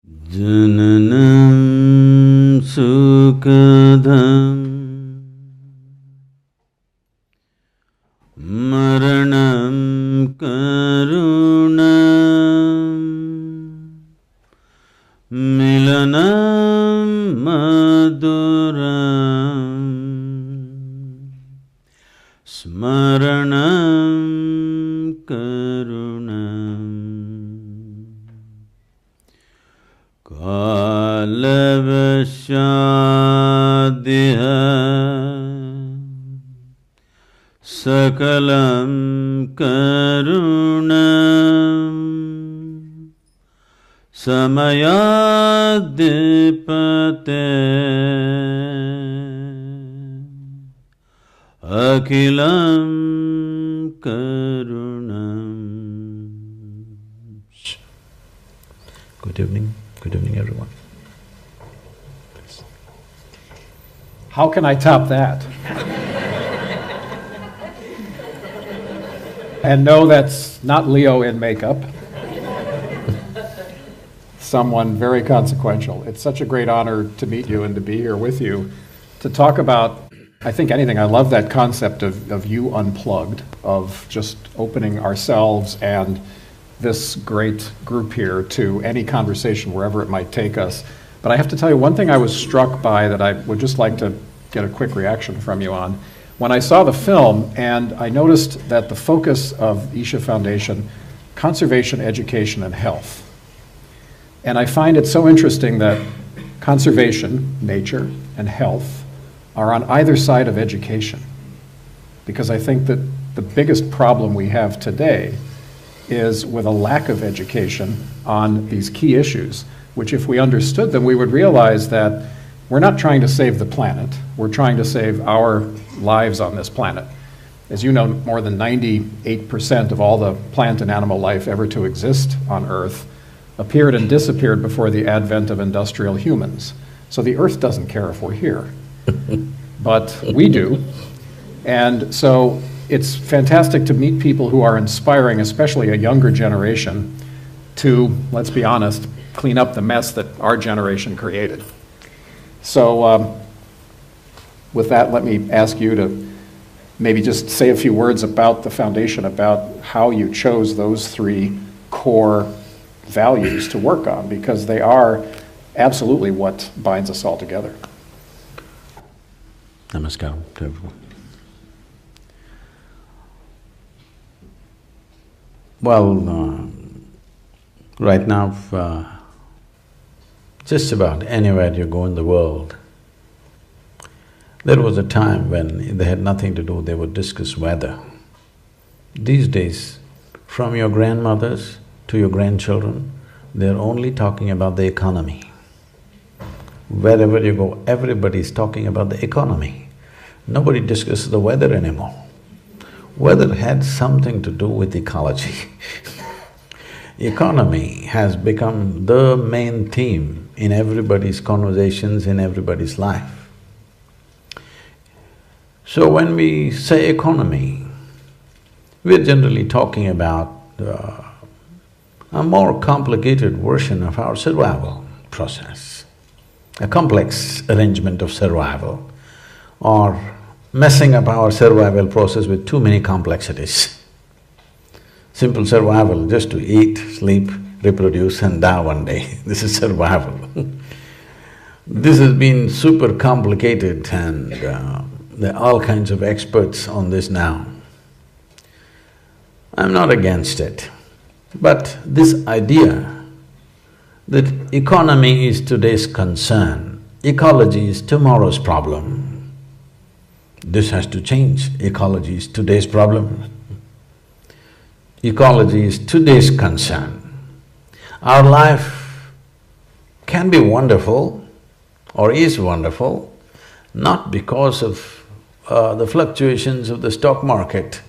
Jananam sukadam maranam karunam milanam maduram smaranam karunam kalavashadiha sakalam karunam samayadipate akilam karunam. Good evening. Good evening, everyone. How can I top that? And no, that's not Leo in makeup. Someone very consequential. It's such a great honor to meet you and to be here with you to talk about, I think, anything. I love that concept of you unplugged, of just opening ourselves and this great group here to any conversation wherever it might take us. But I have to tell you, one thing I was struck by that I would just like to get a quick reaction from you on. When I saw the film and I noticed that the focus of Isha Foundation, conservation, education, and health. And I find it so interesting that conservation, nature, and health are on either side of education. Because I think that the biggest problem we have today is with a lack of education on these key issues, which if we understood them, we would realize that we're not trying to save the planet, we're trying to save our lives on this planet. As you know, more than 98% of all the plant and animal life ever to exist on Earth appeared and disappeared before the advent of industrial humans. So the Earth doesn't care if we're here, but we do. And so it's fantastic to meet people who are inspiring, especially a younger generation, to, let's be honest, clean up the mess that our generation created. So with that, let me ask you to maybe just say a few words about the foundation, about how you chose those three core values to work on, because they are absolutely what binds us all together. Namaskaram to everyone. Well, right now, just about anywhere you go in the world, there was a time when they had nothing to do, they would discuss weather. These days, from your grandmothers to your grandchildren, they're only talking about the economy. Wherever you go, everybody's talking about the economy. Nobody discusses the weather anymore. Weather had something to do with ecology. Economy has become the main theme in everybody's conversations, in everybody's life. So when we say economy, we're generally talking about a more complicated version of our survival process, a complex arrangement of survival, or messing up our survival process with too many complexities. Simple survival, just to eat, sleep, reproduce and die one day, this is survival. This has been super complicated and there are all kinds of experts on this now. I'm not against it, but this idea that economy is today's concern, ecology is tomorrow's problem, this has to change. Ecology is today's problem. Ecology is today's concern. Our life can be wonderful or is wonderful, not because of the fluctuations of the stock market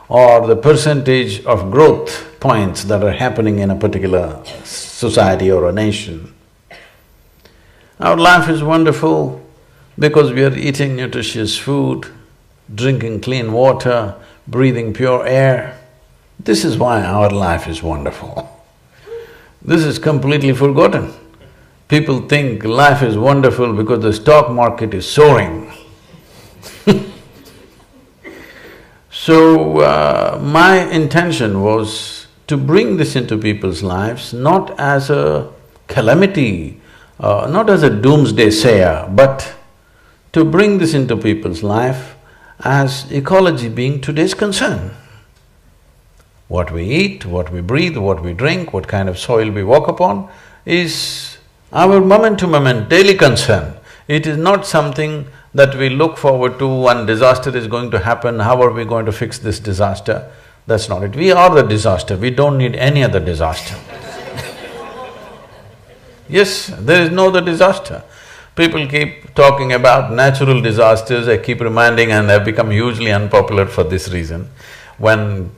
or the percentage of growth points that are happening in a particular society or a nation. Our life is wonderful because we are eating nutritious food, drinking clean water, breathing pure air. This is why our life is wonderful. This is completely forgotten. People think life is wonderful because the stock market is soaring. So, my intention was to bring this into people's lives, not as a calamity, not as a doomsday sayer, but to bring this into people's life as ecology being today's concern. What we eat, what we breathe, what we drink, what kind of soil we walk upon is our moment-to-moment daily concern. It is not something that we look forward to, one disaster is going to happen, how are we going to fix this disaster? That's not it. We are the disaster, we don't need any other disaster. Yes, there is no other disaster. People keep talking about natural disasters, I keep reminding, and I've become hugely unpopular for this reason. When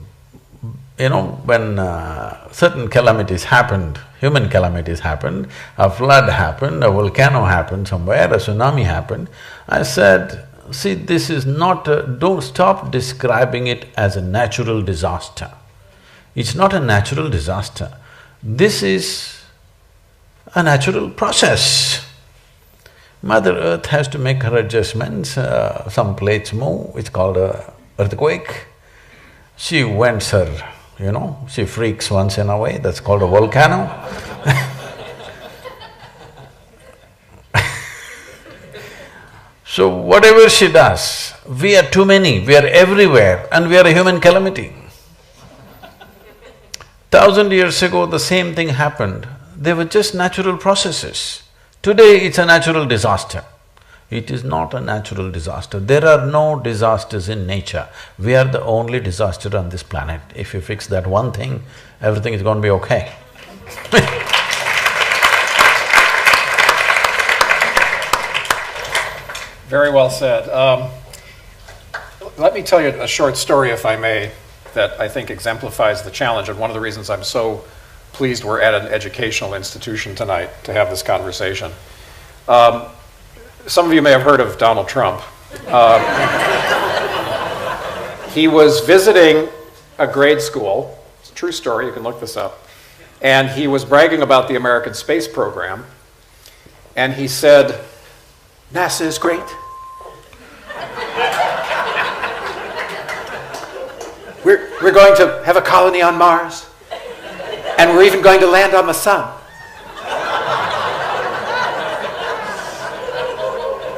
certain calamities happened, human calamities happened, a flood happened, a volcano happened somewhere, a tsunami happened, I said, see, this is not don't stop describing it as a natural disaster. It's not a natural disaster. This is a natural process. Mother Earth has to make her adjustments, some plates move, it's called a earthquake. She vents her, she freaks once in a way, that's called a volcano. So whatever she does, we are too many, we are everywhere and we are a human calamity. 1,000 years ago, the same thing happened, they were just natural processes. Today, it's a natural disaster. It is not a natural disaster. There are no disasters in nature. We are the only disaster on this planet. If you fix that one thing, everything is going to be okay. Very well said. Let me tell you a short story, if I may, that I think exemplifies the challenge, and one of the reasons I'm so pleased we're at an educational institution tonight to have this conversation. Some of you may have heard of Donald Trump. He was visiting a grade school, it's a true story, you can look this up, and he was bragging about the American space program, and he said, NASA is great. We're going to have a colony on Mars, and we're even going to land on the sun.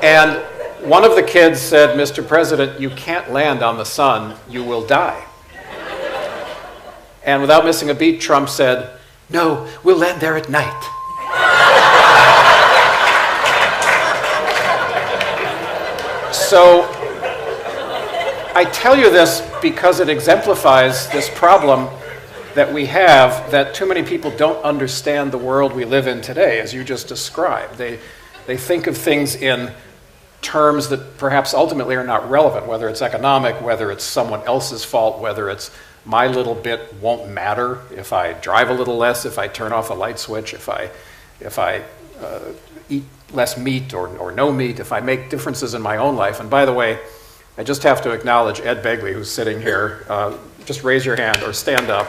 And one of the kids said, Mr. President, you can't land on the sun, you will die. And without missing a beat, Trump said, no, we'll land there at night. So, I tell you this because it exemplifies this problem that we have, that too many people don't understand the world we live in today, as you just described. They think of things in terms that perhaps ultimately are not relevant, whether it's economic, whether it's someone else's fault, whether it's my little bit won't matter if I drive a little less, if I turn off a light switch, if I eat less meat or no meat, if I make differences in my own life. And by the way, I just have to acknowledge Ed Begley, who's sitting here. Just raise your hand or stand up.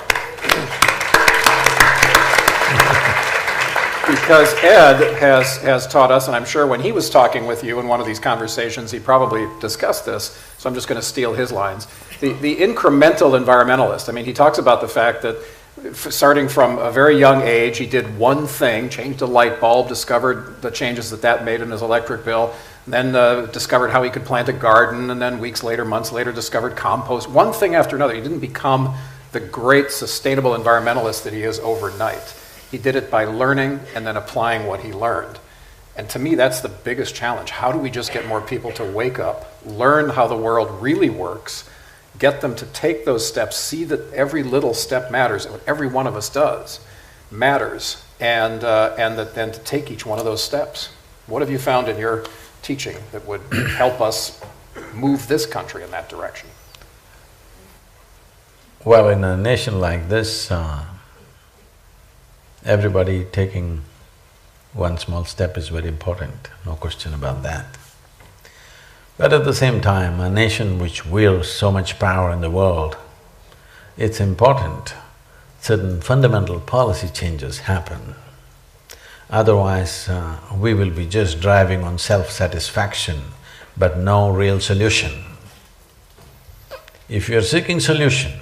Because Ed has taught us, and I'm sure when he was talking with you in one of these conversations, he probably discussed this, so I'm just going to steal his lines. The incremental environmentalist, I mean, he talks about the fact that starting from a very young age, he did one thing, changed a light bulb, discovered the changes that made in his electric bill, then discovered how he could plant a garden, and then weeks later, months later, discovered compost. One thing after another. He didn't become the great sustainable environmentalist that he is overnight. He did it by learning and then applying what he learned. And to me, that's the biggest challenge. How do we just get more people to wake up, learn how the world really works, get them to take those steps, see that every little step matters, and what every one of us does matters, and then to take each one of those steps. What have you found in your teaching that would help us move this country in that direction? Well, in a nation like this, everybody taking one small step is very important, no question about that. But at the same time, a nation which wields so much power in the world, it's important certain fundamental policy changes happen. Otherwise, we will be just driving on self-satisfaction, but no real solution. If you're seeking solution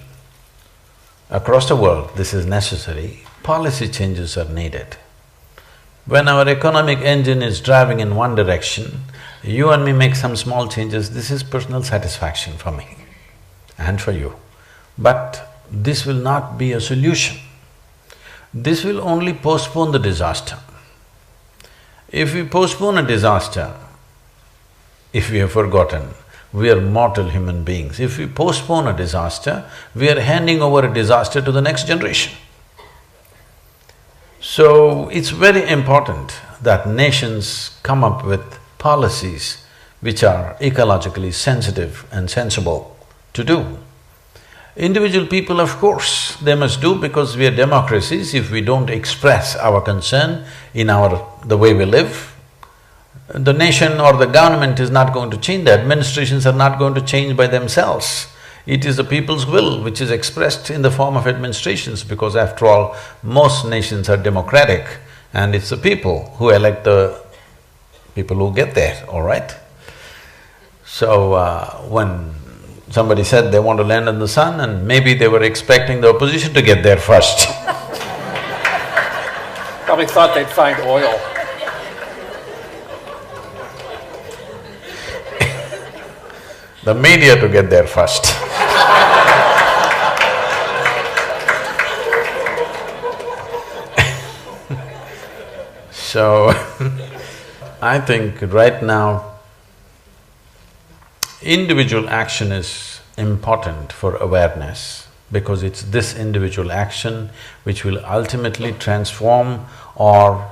across the world, this is necessary, policy changes are needed. When our economic engine is driving in one direction, you and me make some small changes, this is personal satisfaction for me and for you. But this will not be a solution. This will only postpone the disaster. If we postpone a disaster, if we have forgotten, we are mortal human beings. If we postpone a disaster, we are handing over a disaster to the next generation. So, it's very important that nations come up with policies which are ecologically sensitive and sensible to do. Individual people, of course, they must do because we are democracies. If we don't express our concern in the way we live, the nation or the government is not going to change, the administrations are not going to change by themselves. It is the people's will which is expressed in the form of administrations, because after all, most nations are democratic and it's the people who elect the people who get there, all right? So, when somebody said they want to land in the sun, and maybe they were expecting the opposition to get there first. Probably thought they'd find oil. The media to get there first. So, I think right now, individual action is important for awareness, because it's this individual action which will ultimately transform or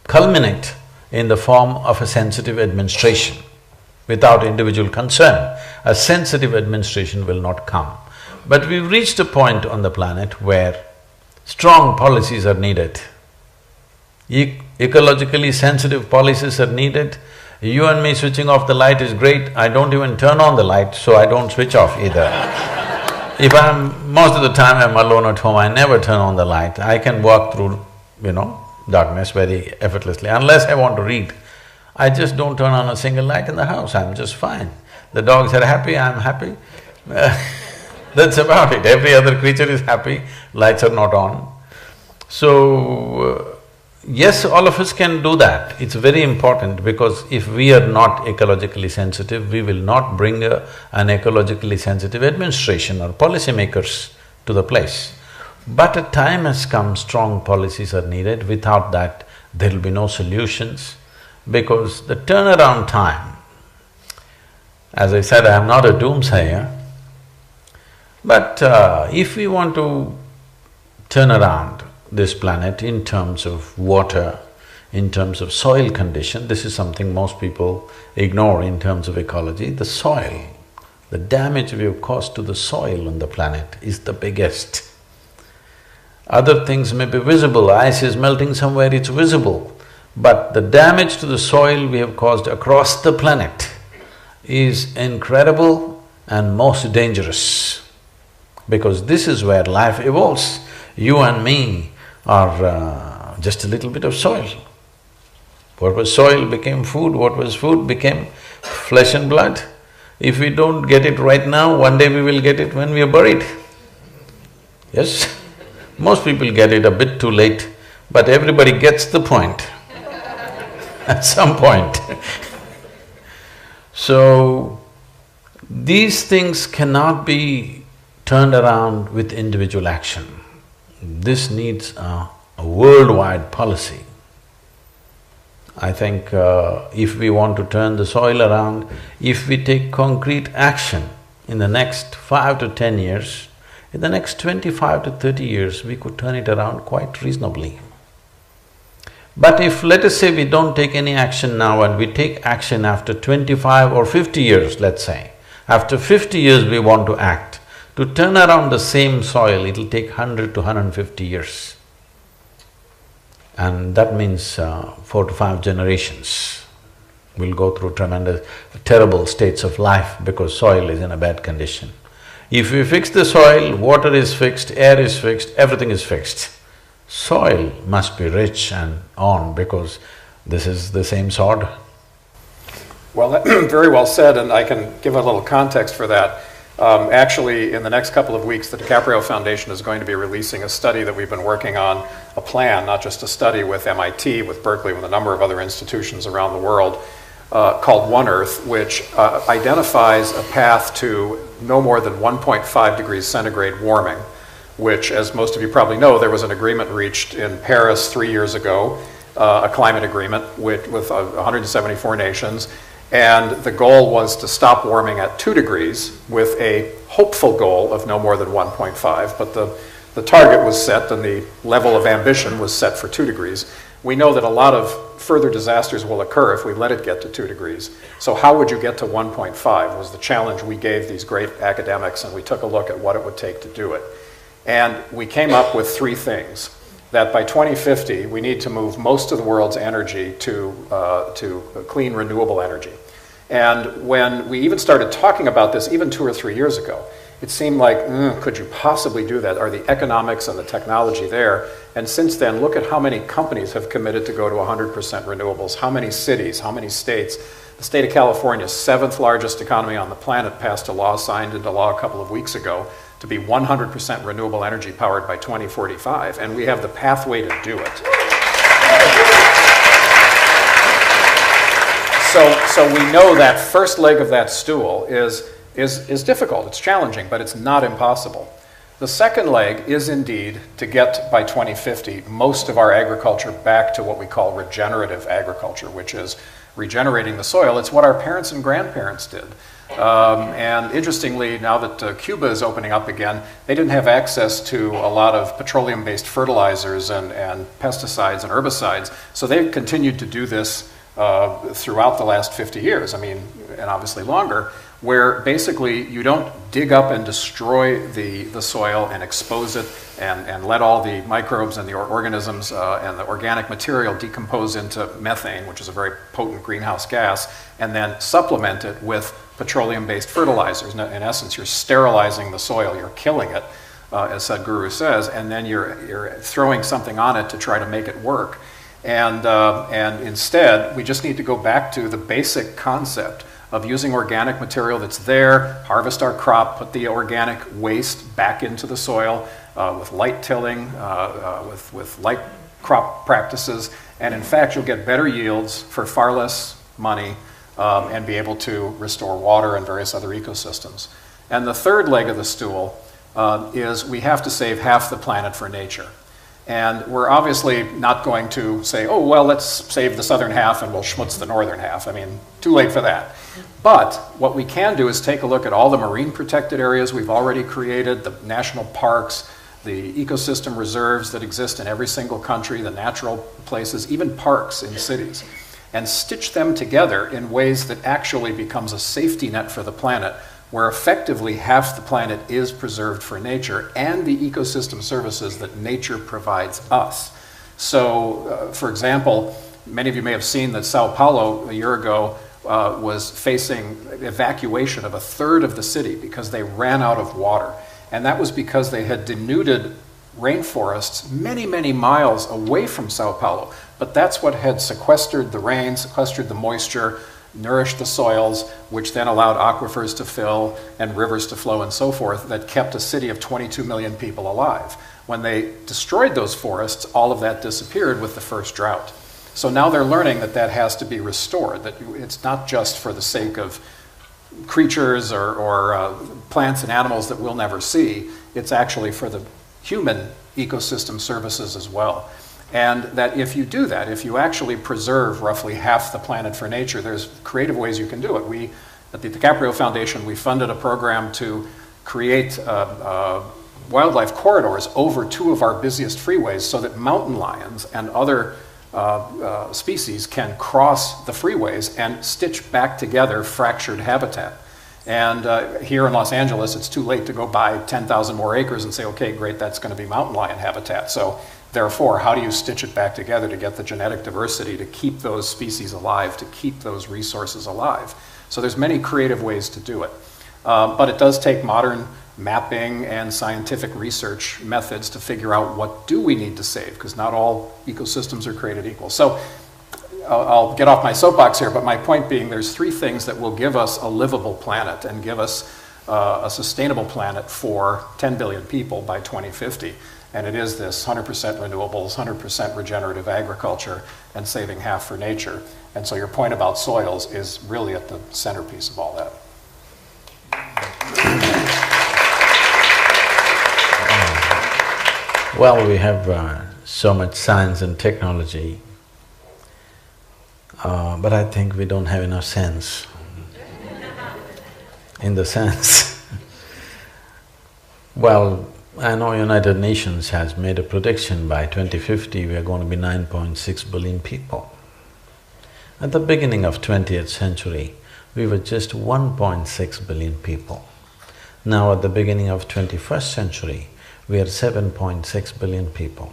culminate in the form of a sensitive administration. Without individual concern, a sensitive administration will not come. But we've reached a point on the planet where strong policies are needed. Ecologically sensitive policies are needed. You and me switching off the light is great, I don't even turn on the light, so I don't switch off either. If most of the time I'm alone at home, I never turn on the light. I can walk through, darkness very effortlessly. Unless I want to read, I just don't turn on a single light in the house, I'm just fine. The dogs are happy, I'm happy. That's about it. Every other creature is happy, lights are not on. So, yes, all of us can do that. It's very important, because if we are not ecologically sensitive, we will not bring an ecologically sensitive administration or policymakers to the place. But a time has come, strong policies are needed. Without that, there will be no solutions, because the turnaround time, as I said, I am not a doomsayer, but if we want to turn around this planet in terms of water, in terms of soil condition, this is something most people ignore in terms of ecology. The soil, the damage we have caused to the soil on the planet is the biggest. Other things may be visible, ice is melting somewhere, it's visible, but the damage to the soil we have caused across the planet is incredible and most dangerous, because this is where life evolves. You and me are just a little bit of soil. What was soil became food, what was food became flesh and blood. If we don't get it right now, one day we will get it when we are buried. Yes? Most people get it a bit too late, but everybody gets the point at some point. So, these things cannot be turned around with individual action. This needs a worldwide policy. I think if we want to turn the soil around, if we take concrete action in the next 5 to 10 years, in the next 25 to 30 years, we could turn it around quite reasonably. But if, let us say, we don't take any action now and we take action after 25 or 50 years, let's say, after 50 years we want to act, to turn around the same soil, it'll take 100 to 150 years. And that means 4 to 5 generations will go through tremendous, terrible states of life because soil is in a bad condition. If we fix the soil, water is fixed, air is fixed, everything is fixed. soil must be rich and on because this is the same sod. Well, very well said, and I can give a little context for that. Actually, in the next couple of weeks, the DiCaprio Foundation is going to be releasing a study that we've been working on, a plan, not just a study with MIT, with Berkeley, with a number of other institutions around the world, called One Earth, which identifies a path to no more than 1.5 degrees centigrade warming, which, as most of you probably know, there was an agreement reached in Paris 3 years ago, a climate agreement with 174 nations. And the goal was to stop warming at 2 degrees with a hopeful goal of no more than 1.5. But the target was set and the level of ambition was set for 2 degrees. We know that a lot of further disasters will occur if we let it get to 2 degrees. So how would you get to 1.5 was the challenge we gave these great academics, and we took a look at what it would take to do it. And we came up with 3 things. That by 2050, we need to move most of the world's energy to clean, renewable energy. And when we even started talking about this, even 2 or 3 years ago, it seemed like, could you possibly do that? Are the economics and the technology there? And since then, look at how many companies have committed to go to 100% renewables, how many cities, how many states. The state of California, 7th largest economy on the planet, passed a law, signed into law a couple of weeks ago, to be 100% renewable energy powered by 2045, and we have the pathway to do it. So we know that first leg of that stool is difficult, it's challenging, but it's not impossible. The second leg is indeed to get, by 2050, most of our agriculture back to what we call regenerative agriculture, which is regenerating the soil. It's what our parents and grandparents did. And interestingly, now that Cuba is opening up again, they didn't have access to a lot of petroleum-based fertilizers and pesticides and herbicides, so they've continued to do this throughout the last 50 years, I mean, and obviously longer, where basically you don't dig up and destroy the soil and expose it and let all the microbes and the organisms and the organic material decompose into methane, which is a very potent greenhouse gas, and then supplement it with petroleum-based fertilizers. In essence, you're sterilizing the soil, you're killing it, as Sadhguru says, and then you're throwing something on it to try to make it work. And instead, we just need to go back to the basic concept of using organic material that's there, harvest our crop, put the organic waste back into the soil with light tilling, with light crop practices, and in fact, you'll get better yields for far less money and be able to restore water and various other ecosystems. And the third leg of the stool is we have to save half the planet for nature. And we're obviously not going to say, oh, well, let's save the southern half and we'll schmutz the northern half. I mean, too late for that. But what we can do is take a look at all the marine protected areas we've already created, the national parks, the ecosystem reserves that exist in every single country, the natural places, even parks in cities, and stitch them together in ways that actually becomes a safety net for the planet, where effectively half the planet is preserved for nature and the ecosystem services that nature provides us. So, for example, many of you may have seen that Sao Paulo a year ago was facing evacuation of 1/3 of the city because they ran out of water. And that was because they had denuded rainforests many, many miles away from Sao Paulo. But that's what had sequestered the rain, sequestered the moisture, nourished the soils, which then allowed aquifers to fill and rivers to flow and so forth, that kept a city of 22 million people alive. When they destroyed those forests, all of that disappeared with the first drought. So now they're learning that that has to be restored, that it's not just for the sake of creatures or plants and animals that we'll never see, it's actually for the human ecosystem services as well. And that if you do that, if you actually preserve roughly half the planet for nature, there's creative ways you can do it. We, at the DiCaprio Foundation, we funded a program to create wildlife corridors over 2 of our busiest freeways so that mountain lions and other species can cross the freeways and stitch back together fractured habitat. And here in Los Angeles, it's too late to go buy 10,000 more acres and say, okay, great, that's going to be mountain lion habitat. So therefore, how do you stitch it back together to get the genetic diversity, to keep those species alive, to keep those resources alive? So there's many creative ways to do it. But it does take modern mapping and scientific research methods to figure out what do we need to save, because not all ecosystems are created equal. So I'll get off my soapbox here, but my point being there's three things that will give us a livable planet and give us a sustainable planet for 10 billion people by 2050. And it is this 100% renewables, 100% regenerative agriculture, and saving half for nature. And so your point about soils is really at the centerpiece of all that. Well, we have so much science and technology, but I think we don't have enough sense. In the sense, well, I know United Nations has made a prediction by 2050 we are going to be 9.6 billion people. At the beginning of 20th century, we were just 1.6 billion people. Now at the beginning of 21st century, we are 7.6 billion people.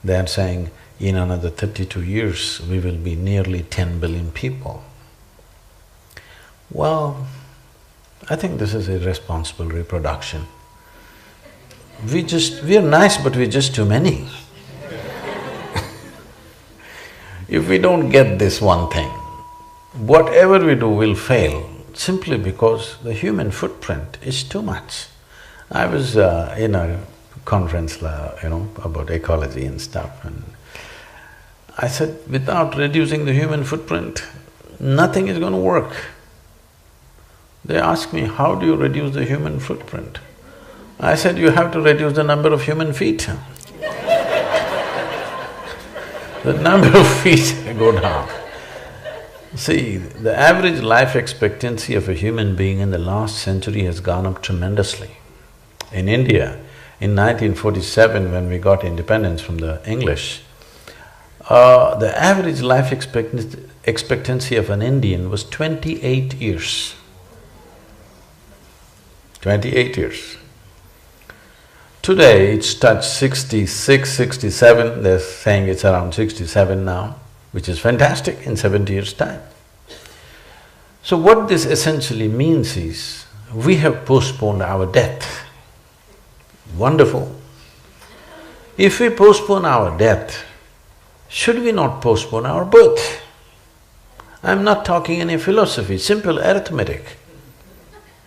They are saying in another 32 years, we will be nearly 10 billion people. Well, I think this is irresponsible reproduction. We are nice, but we're just too many. If we don't get this one thing, whatever we do will fail simply because the human footprint is too much. I was in a conference, about ecology and stuff, and I said, without reducing the human footprint, nothing is going to work. They asked me, how do you reduce the human footprint? I said, you have to reduce the number of human feet. The number of feet go down. See, the average life expectancy of a human being in the last century has gone up tremendously. In India, in 1947, when we got independence from the English, the average life expectancy of an Indian was 28 years. 28 years. Today, it's touched 66, 67, they're saying it's around 67 now, which is fantastic in 70 years' time. So what this essentially means is, we have postponed our death. Wonderful. If we postpone our death, should we not postpone our birth? I'm not talking any philosophy, simple arithmetic.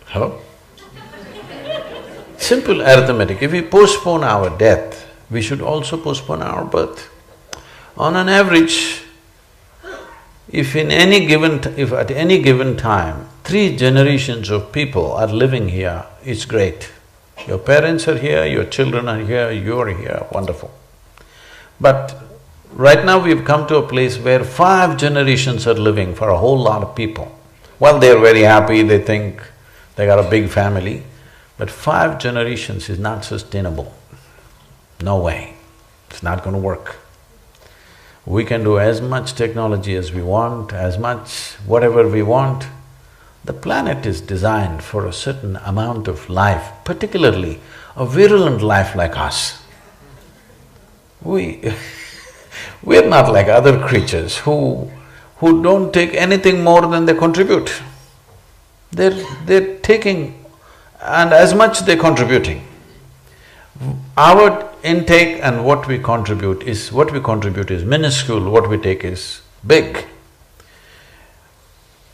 Hello? Simple arithmetic, if we postpone our death, we should also postpone our birth. On an average, if at any given time, 3 generations of people are living here, it's great. Your parents are here, your children are here, you're here, wonderful. But right now we've come to a place where 5 generations are living for a whole lot of people. Well, they're very happy, they think they got a big family, but 5 generations is not sustainable. No way, it's not going to work. We can do as much technology as we want, as much whatever we want. The planet is designed for a certain amount of life, particularly a virulent life like us. We're not like other creatures who don't take anything more than they contribute. They're taking, and as much they're contributing. Our intake and what we contribute is minuscule, what we take is big.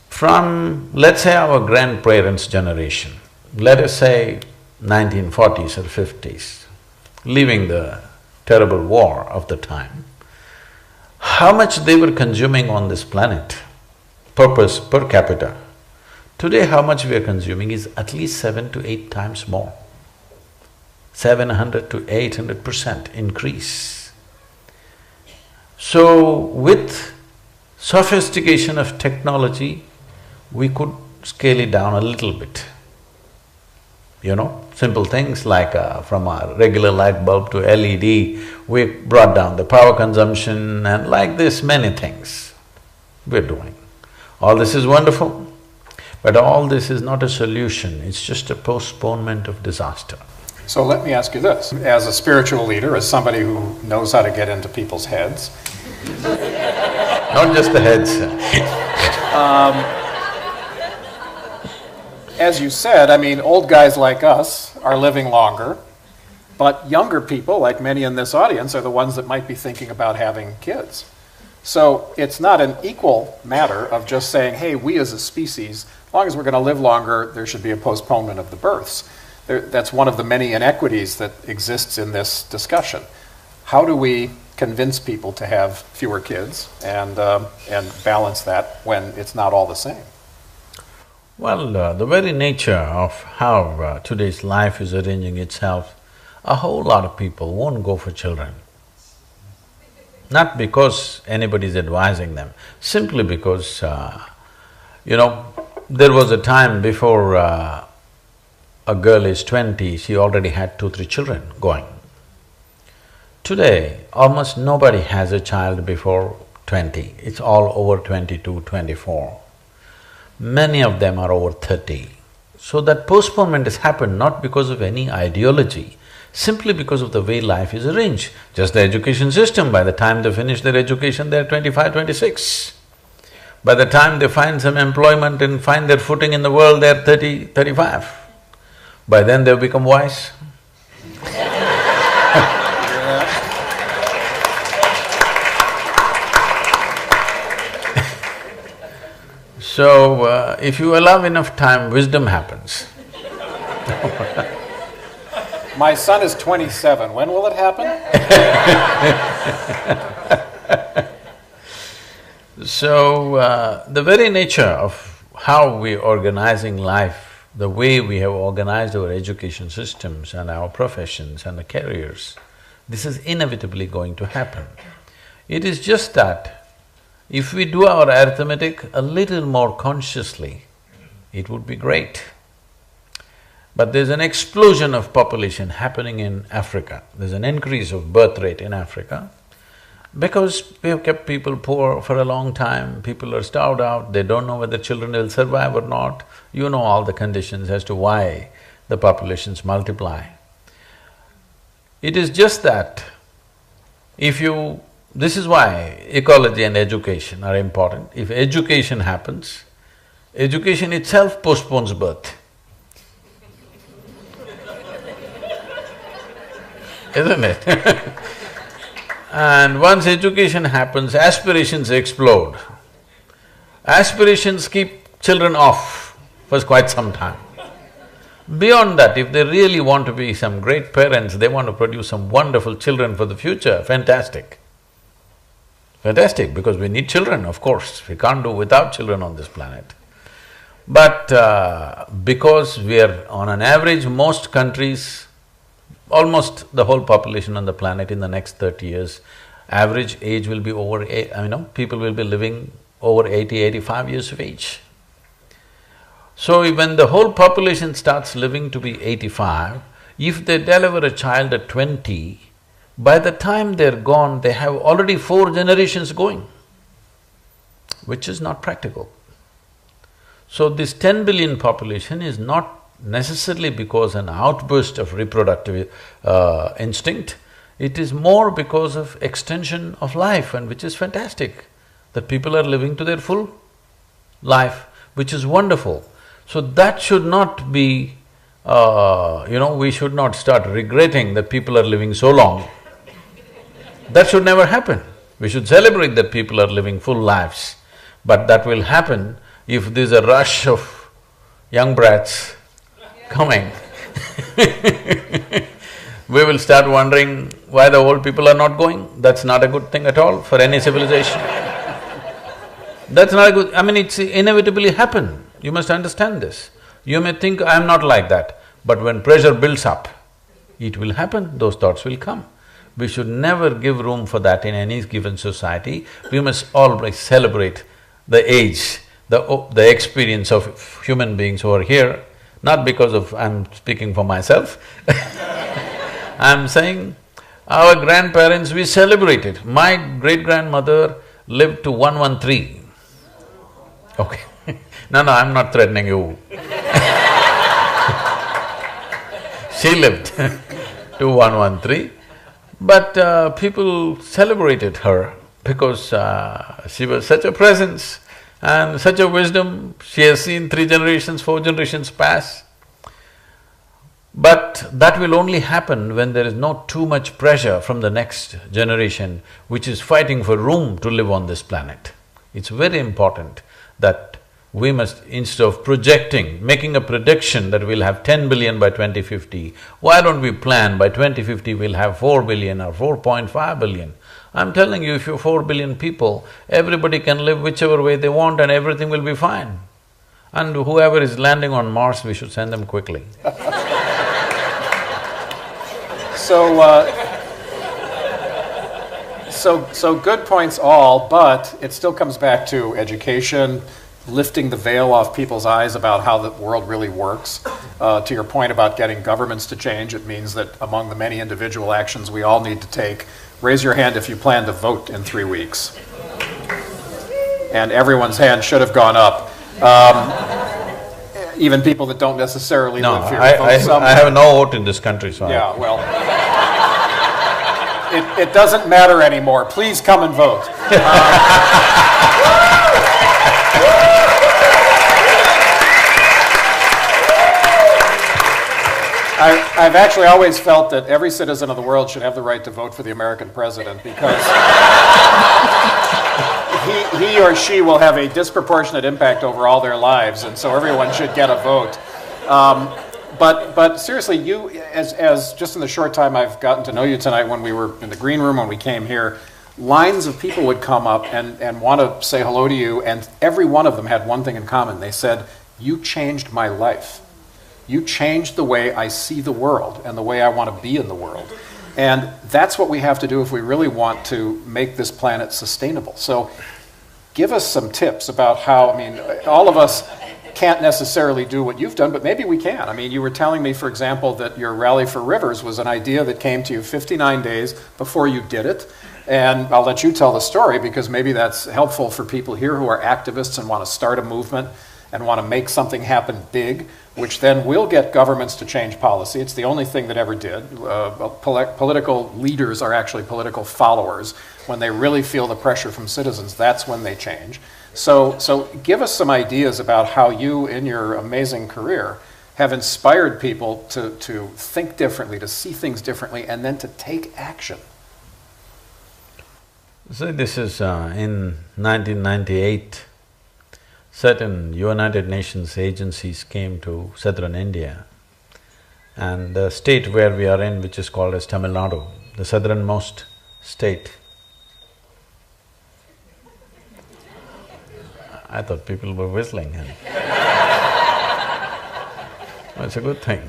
From, let's say, our grandparents' generation, let us say 1940s or 50s, leaving the terrible war of the time, how much they were consuming on this planet, per capita. Today, how much we are consuming is at least 7 to 8 times more. 700 to 800% increase. So, with sophistication of technology, we could scale it down a little bit. Simple things like from a regular light bulb to LED, we brought down the power consumption and like this, many things we're doing. All this is wonderful, but all this is not a solution, it's just a postponement of disaster. So let me ask you this, as a spiritual leader, as somebody who knows how to get into people's heads… Not just the heads. as you said, I mean, old guys like us are living longer, but younger people, like many in this audience, are the ones that might be thinking about having kids. So it's not an equal matter of just saying, hey, we as a species, as long as we're going to live longer, there should be a postponement of the births. That's one of the many inequities that exists in this discussion. How do we convince people to have fewer kids and balance that when it's not all the same? Well, the very nature of how today's life is arranging itself, a whole lot of people won't go for children. Not because anybody's advising them, simply because, there was a time before a girl is 20, she already had 2-3 children going. Today, almost nobody has a child before 20, it's all over 22, 24. Many of them are over 30. So that postponement has happened not because of any ideology, simply because of the way life is arranged. Just the education system, by the time they finish their education, they're 25, 26. By the time they find some employment and find their footing in the world, they're 30, 35. By then they've become wise. So, if you allow enough time, wisdom happens. My son is 27, when will it happen? So, the very nature of how we're organizing life, the way we have organized our education systems and our professions and the careers, this is inevitably going to happen. It is just that if we do our arithmetic a little more consciously, it would be great. But there's an explosion of population happening in Africa. There's an increase of birth rate in Africa because we have kept people poor for a long time, people are starved out, they don't know whether children will survive or not. You know all the conditions as to why the populations multiply. It is just that if you… This is why ecology and education are important. If education happens, education itself postpones birth. Isn't it? And once education happens, aspirations explode. Aspirations keep children off for quite some time. Beyond that, if they really want to be some great parents, they want to produce some wonderful children for the future, fantastic. Fantastic, because we need children, of course, we can't do without children on this planet. But because we are on an average, most countries, almost the whole population on the planet in the next 30 years, average age will be over… people will be living over 80, 85 years of age. So when the whole population starts living to be 85, if they deliver a child at 20, by the time they're gone, they have already 4 generations going, which is not practical. So this 10 billion population is not necessarily because an outburst of reproductive instinct, it is more because of extension of life, and which is fantastic, that people are living to their full life, which is wonderful. So that should not be, we should not start regretting that people are living so long. That should never happen. We should celebrate that people are living full lives. But that will happen if there's a rush of young brats coming. We will start wondering why the old people are not going. That's not a good thing at all for any civilization. That's not a good… it's inevitably happen. You must understand this. You may think, I'm not like that, but when pressure builds up, it will happen, those thoughts will come. We should never give room for that in any given society. We must always celebrate the age, the experience of human beings who are here, not because of… I'm speaking for myself I'm saying, our grandparents, we celebrated. My great-grandmother lived to 113. Okay no, I'm not threatening you She lived to 113, but people celebrated her because she was such a presence. And such a wisdom, she has seen 3 generations, 4 generations pass. But that will only happen when there is not too much pressure from the next generation which is fighting for room to live on this planet. It's very important that we must, instead of projecting, making a prediction that we'll have 10 billion by 2050, why don't we plan by 2050 we'll have 4 billion or 4.5 billion? I'm telling you, if you're 4 billion people, everybody can live whichever way they want and everything will be fine. And whoever is landing on Mars, we should send them quickly. So good points all, but it still comes back to education, lifting the veil off people's eyes about how the world really works. To your point about getting governments to change, it means that among the many individual actions we all need to take, raise your hand if you plan to vote in 3 weeks. And everyone's hand should have gone up. Even people that don't necessarily live here. I have no vote in this country, so… Yeah, well… It doesn't matter anymore. Please come and vote. I've actually always felt that every citizen of the world should have the right to vote for the American president because he or she will have a disproportionate impact over all their lives, and so everyone should get a vote. But seriously, you, as just in the short time I've gotten to know you tonight, when we were in the green room, when we came here, lines of people would come up and want to say hello to you, and every one of them had one thing in common. They said, "You changed my life. You changed the way I see the world and the way I want to be in the world." And that's what we have to do if we really want to make this planet sustainable. So give us some tips about how, I mean, all of us can't necessarily do what you've done, but maybe we can. I mean, you were telling me, for example, that your Rally for Rivers was an idea that came to you 59 days before you did it. And I'll let you tell the story because maybe that's helpful for people here who are activists and want to start a movement and want to make something happen big, which then will get governments to change policy. It's the only thing that ever did. Political leaders are actually political followers. When they really feel the pressure from citizens, that's when they change. So give us some ideas about how you, in your amazing career, have inspired people to think differently, to see things differently, and then to take action. So this is in 1998, certain United Nations agencies came to southern India, and the state where we are in, which is called as Tamil Nadu, the southernmost state. I thought people were whistling and that's a good thing.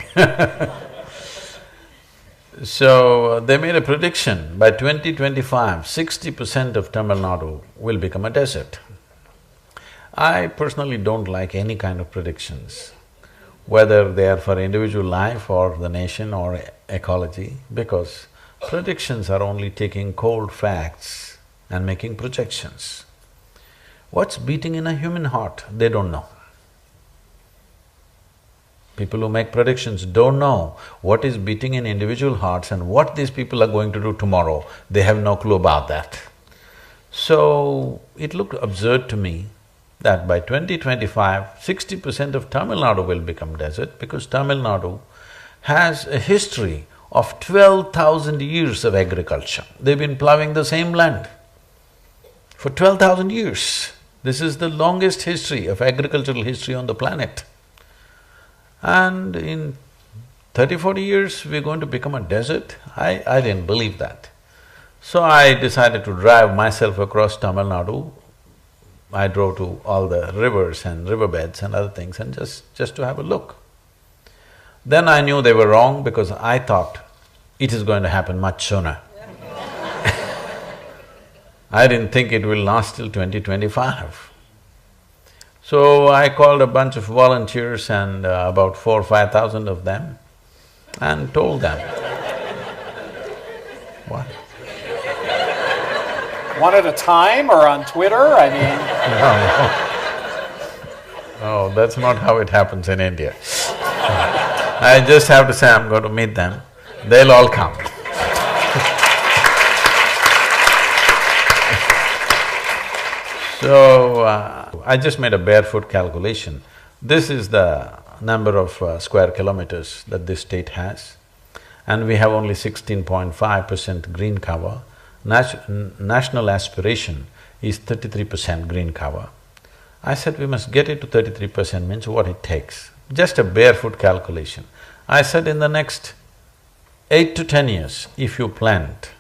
So they made a prediction, by 2025, 60% of Tamil Nadu will become a desert. I personally don't like any kind of predictions, whether they are for individual life or the nation or ecology, because predictions are only taking cold facts and making projections. What's beating in a human heart, they don't know. People who make predictions don't know what is beating in individual hearts and what these people are going to do tomorrow. They have no clue about that. So, it looked absurd to me that by 2025, 60% of Tamil Nadu will become desert because Tamil Nadu has a history of 12,000 years of agriculture. They've been plowing the same land for 12,000 years. This is the longest history of agricultural history on the planet. And in 30-40 years, we're going to become a desert? I didn't believe that. So I decided to drive myself across Tamil Nadu. I drove to all the rivers and riverbeds and other things and just to have a look. Then I knew they were wrong because I thought it is going to happen much sooner. I didn't think it will last till 2025. So I called a bunch of volunteers and about 4,000 or 5,000 of them and told them. What? One at a time or on Twitter? I mean… No, that's not how it happens in India. I just have to say I'm going to meet them, they'll all come. So, I just made a barefoot calculation. This is the number of square kilometers that this state has, and we have only 16.5% green cover. National aspiration is 33% green cover. I said we must get it to 33% means what it takes. Just a barefoot calculation. I said in the next 8 to 10 years, if you plant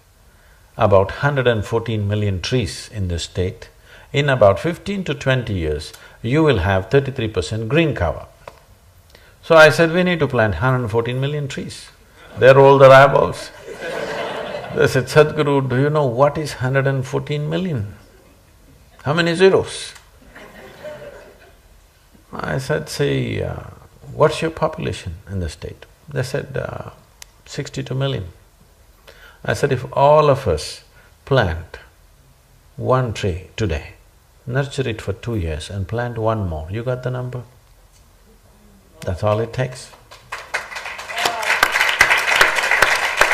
about 114 million trees in this state, in about 15 to 20 years, you will have 33% green cover. So I said, we need to plant 114 million trees. They rolled their eyeballs. They said, Sadhguru, do you know what is 114 million? How many zeros? I said, say, what's your population in the state? They said, 62 million. I said, if all of us plant one tree today, nurture it for 2 years and plant one more, you got the number? That's all it takes.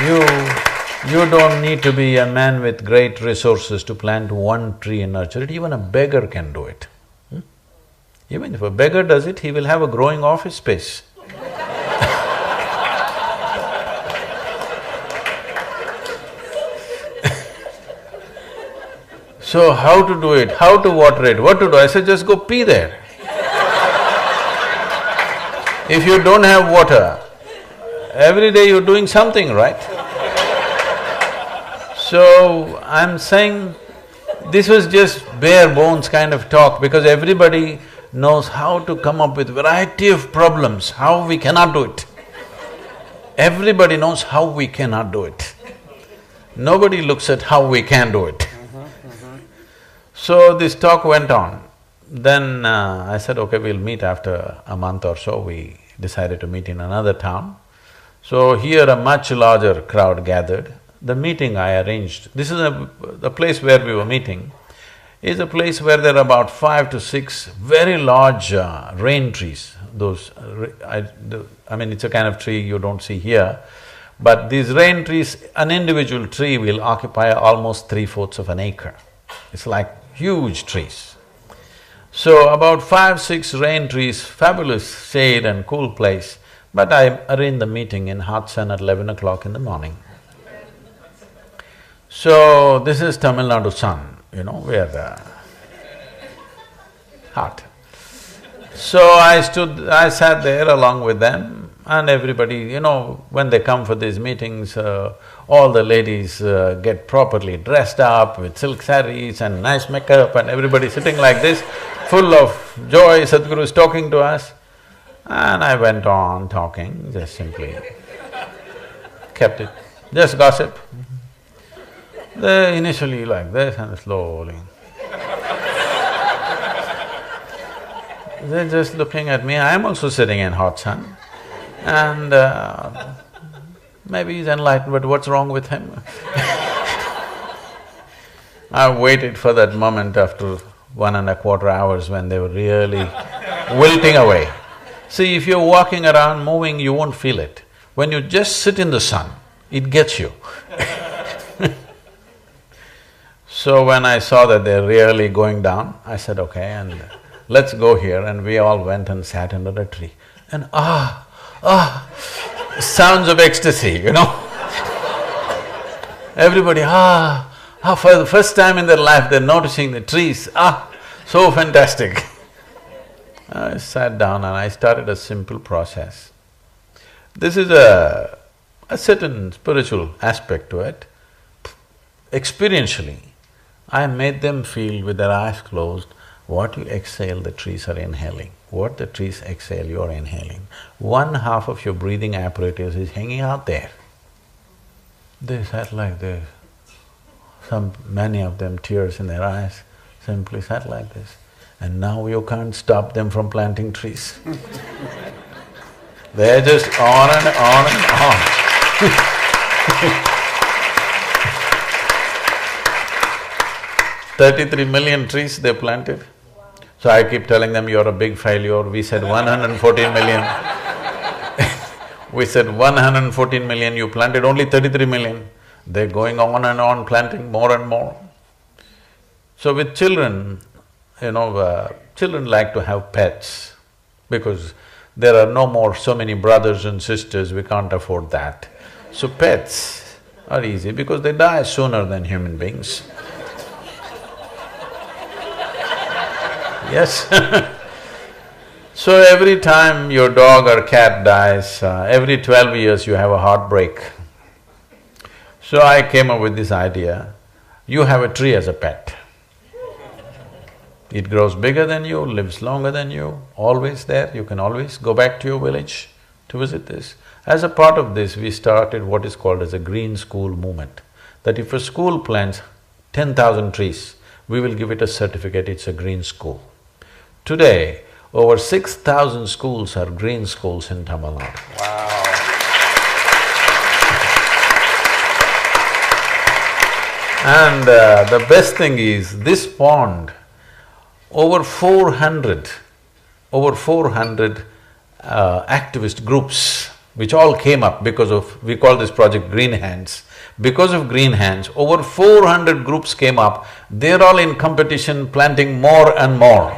You don't need to be a man with great resources to plant one tree and nurture it, even a beggar can do it. Even if a beggar does it, he will have a growing office space. So how to do it, how to water it, what to do? I said, just go pee there. If you don't have water, every day you're doing something, right? So, I'm saying this was just bare bones kind of talk because everybody knows how to come up with variety of problems, how we cannot do it. Everybody knows how we cannot do it. Nobody looks at how we can do it. So this talk went on. Then I said, okay, we'll meet after a month or so. We decided to meet in another town. So here a much larger crowd gathered. The meeting I arranged, this is the place where we were meeting, is a place where there are about 5 to 6 very large rain trees. Those… I mean, it's a kind of tree you don't see here, but these rain trees, an individual tree will occupy almost 3/4 of an acre. It's like huge trees. So about 5, 6 rain trees, fabulous shade and cool place, but I arranged the meeting in hot sun at 11 o'clock in the morning. So, this is Tamil Nadu sun, you know, where hot. So I sat there along with them and everybody, you know, when they come for these meetings, all the ladies get properly dressed up with silk sarees and nice makeup and everybody sitting like this, full of joy. Sadhguru is talking to us. And I went on talking, just simply kept it, just gossip. They initially like this and slowly. They're just looking at me, I'm also sitting in hot sun and maybe he's enlightened, but what's wrong with him? I waited for that moment after 1.25 hours when they were really wilting away. See, if you're walking around, moving, you won't feel it. When you just sit in the sun, it gets you. So when I saw that they're really going down, I said, okay, and let's go here, and we all went and sat under a tree. And sounds of ecstasy, you know. Everybody, for the first time in their life they're noticing the trees, so fantastic. I sat down and I started a simple process. This is a certain spiritual aspect to it. Experientially, I made them feel with their eyes closed, what you exhale, the trees are inhaling. What the trees exhale, you are inhaling. 1/2 of your breathing apparatus is hanging out there. They sat like this. Many of them, tears in their eyes, simply sat like this. And now you can't stop them from planting trees. They're just on and on and on. 33 million trees they planted. So I keep telling them, you're a big failure. We said 114 million. We said 114 million, you planted only 33 million. They're going on and on planting more and more. So with children, children like to have pets because there are no more so many brothers and sisters, we can't afford that. So pets are easy because they die sooner than human beings. Yes. So every time your dog or cat dies, every 12 years you have a heartbreak. So I came up with this idea, you have a tree as a pet. It grows bigger than you, lives longer than you, always there, you can always go back to your village to visit this. As a part of this, we started what is called as a green school movement, that if a school plants 10,000 trees, we will give it a certificate, it's a green school. Today, over 6,000 schools are green schools in Tamil Nadu. Wow. And the best thing is, this pond, over 400 activist groups, which all came up because of… we call this project Green Hands. Because of Green Hands, over 400 groups came up, they're all in competition planting more and more.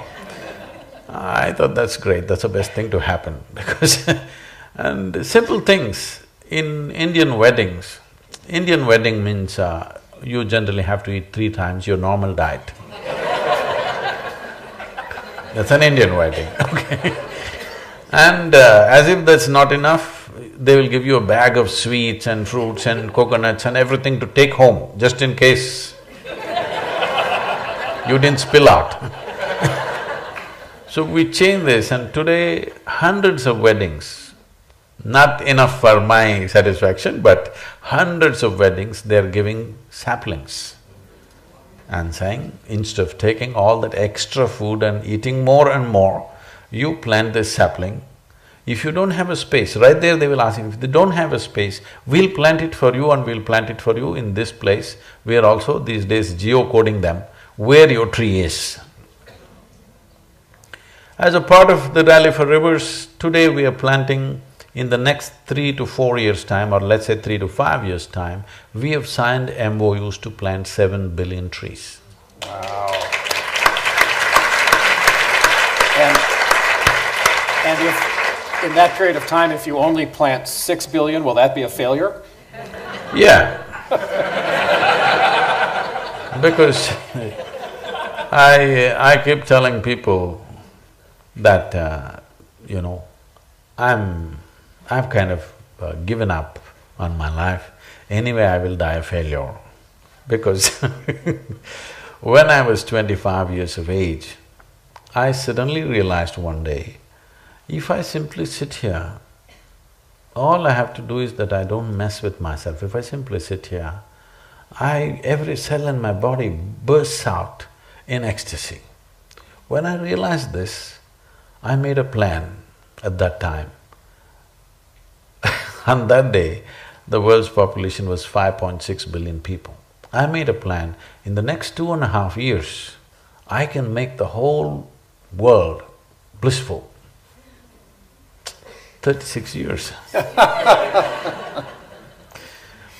I thought that's great, that's the best thing to happen because and simple things, in Indian weddings means you generally have to eat 3 times your normal diet. That's an Indian wedding, okay? And as if that's not enough, they will give you a bag of sweets and fruits and coconuts and everything to take home, just in case you didn't spill out. So we changed this and today hundreds of weddings, not enough for my satisfaction, but hundreds of weddings, they're giving saplings and saying, instead of taking all that extra food and eating more and more, you plant this sapling. If you don't have a space, right there they will ask you, if they don't have a space, we'll plant it for you and we'll plant it for you in this place. We are also these days geocoding them, where your tree is. As a part of the Rally for Rivers, today we are planting, in the next 3 to 4 years' time, or let's say 3 to 5 years' time, we have signed MOUs to plant 7 billion trees. Wow. And if, in that period of time, if you only plant 6 billion, will that be a failure? Yeah. Because I keep telling people that, I've kind of given up on my life. Anyway, I will die a failure. Because when I was 25 years of age, I suddenly realized one day, if I simply sit here, all I have to do is that I don't mess with myself. If I simply sit here, every cell in my body bursts out in ecstasy. When I realized this, I made a plan at that time. On that day, the world's population was 5.6 billion people. I made a plan, in the next 2.5 years, I can make the whole world blissful. 36 years.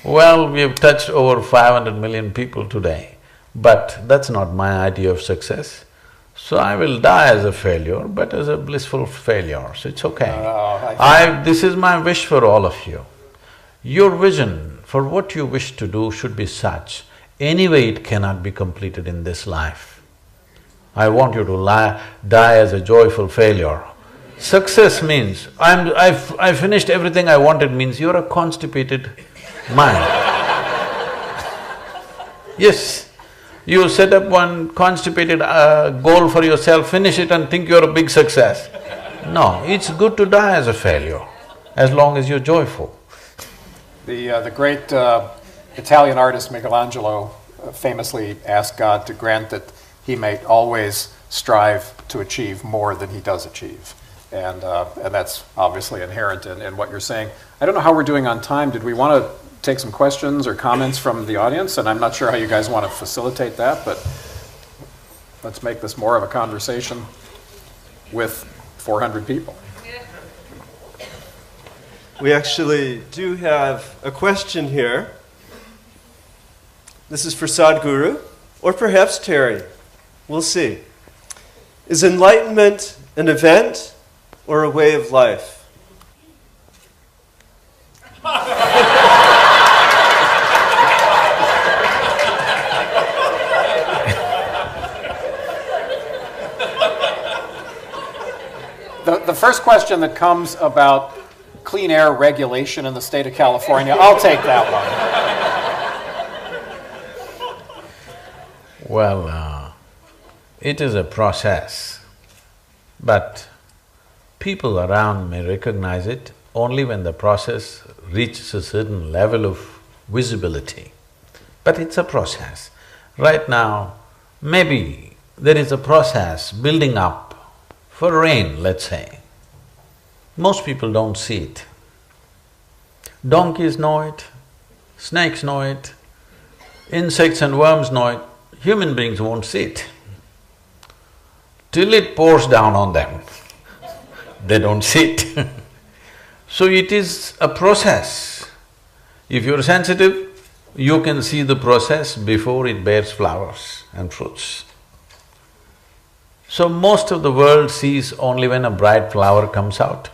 Well, we have touched over 500 million people today, but that's not my idea of success. So I will die as a failure, but as a blissful failure, so it's okay. This is my wish for all of you. Your vision for what you wish to do should be such, anyway it cannot be completed in this life. I want you to die as a joyful failure. Success means, I finished everything I wanted means you're a constipated mind. Yes. You set up one constipated goal for yourself, finish it and think you're a big success. No, it's good to die as a failure, as long as you're joyful. The great Italian artist Michelangelo famously asked God to grant that he may always strive to achieve more than he does achieve. And that's obviously inherent in what you're saying. I don't know how we're doing on time. Did we want to take some questions or comments from the audience? And I'm not sure how you guys want to facilitate that, but let's make this more of a conversation with 400 people. We actually do have a question here. This is for Sadhguru, or perhaps Terry. We'll see. Is enlightenment an event or a way of life? The first question that comes about clean air regulation in the state of California, I'll take that one. Well, it is a process, but people around may recognize it only when the process reaches a certain level of visibility. But it's a process. Right now, maybe there is a process building up for rain, let's say. Most people don't see it. Donkeys know it, snakes know it, insects and worms know it, human beings won't see it. Till it pours down on them, they don't see it. So it is a process. If you're sensitive, you can see the process before it bears flowers and fruits. So most of the world sees only when a bright flower comes out.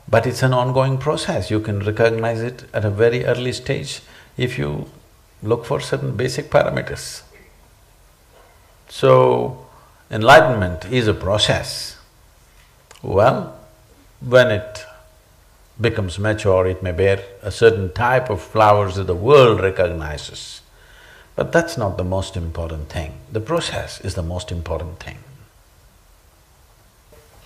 But it's an ongoing process, you can recognize it at a very early stage if you look for certain basic parameters. So, enlightenment is a process. Well, when it becomes mature, it may bear a certain type of flowers that the world recognizes. But that's not the most important thing. The process is the most important thing.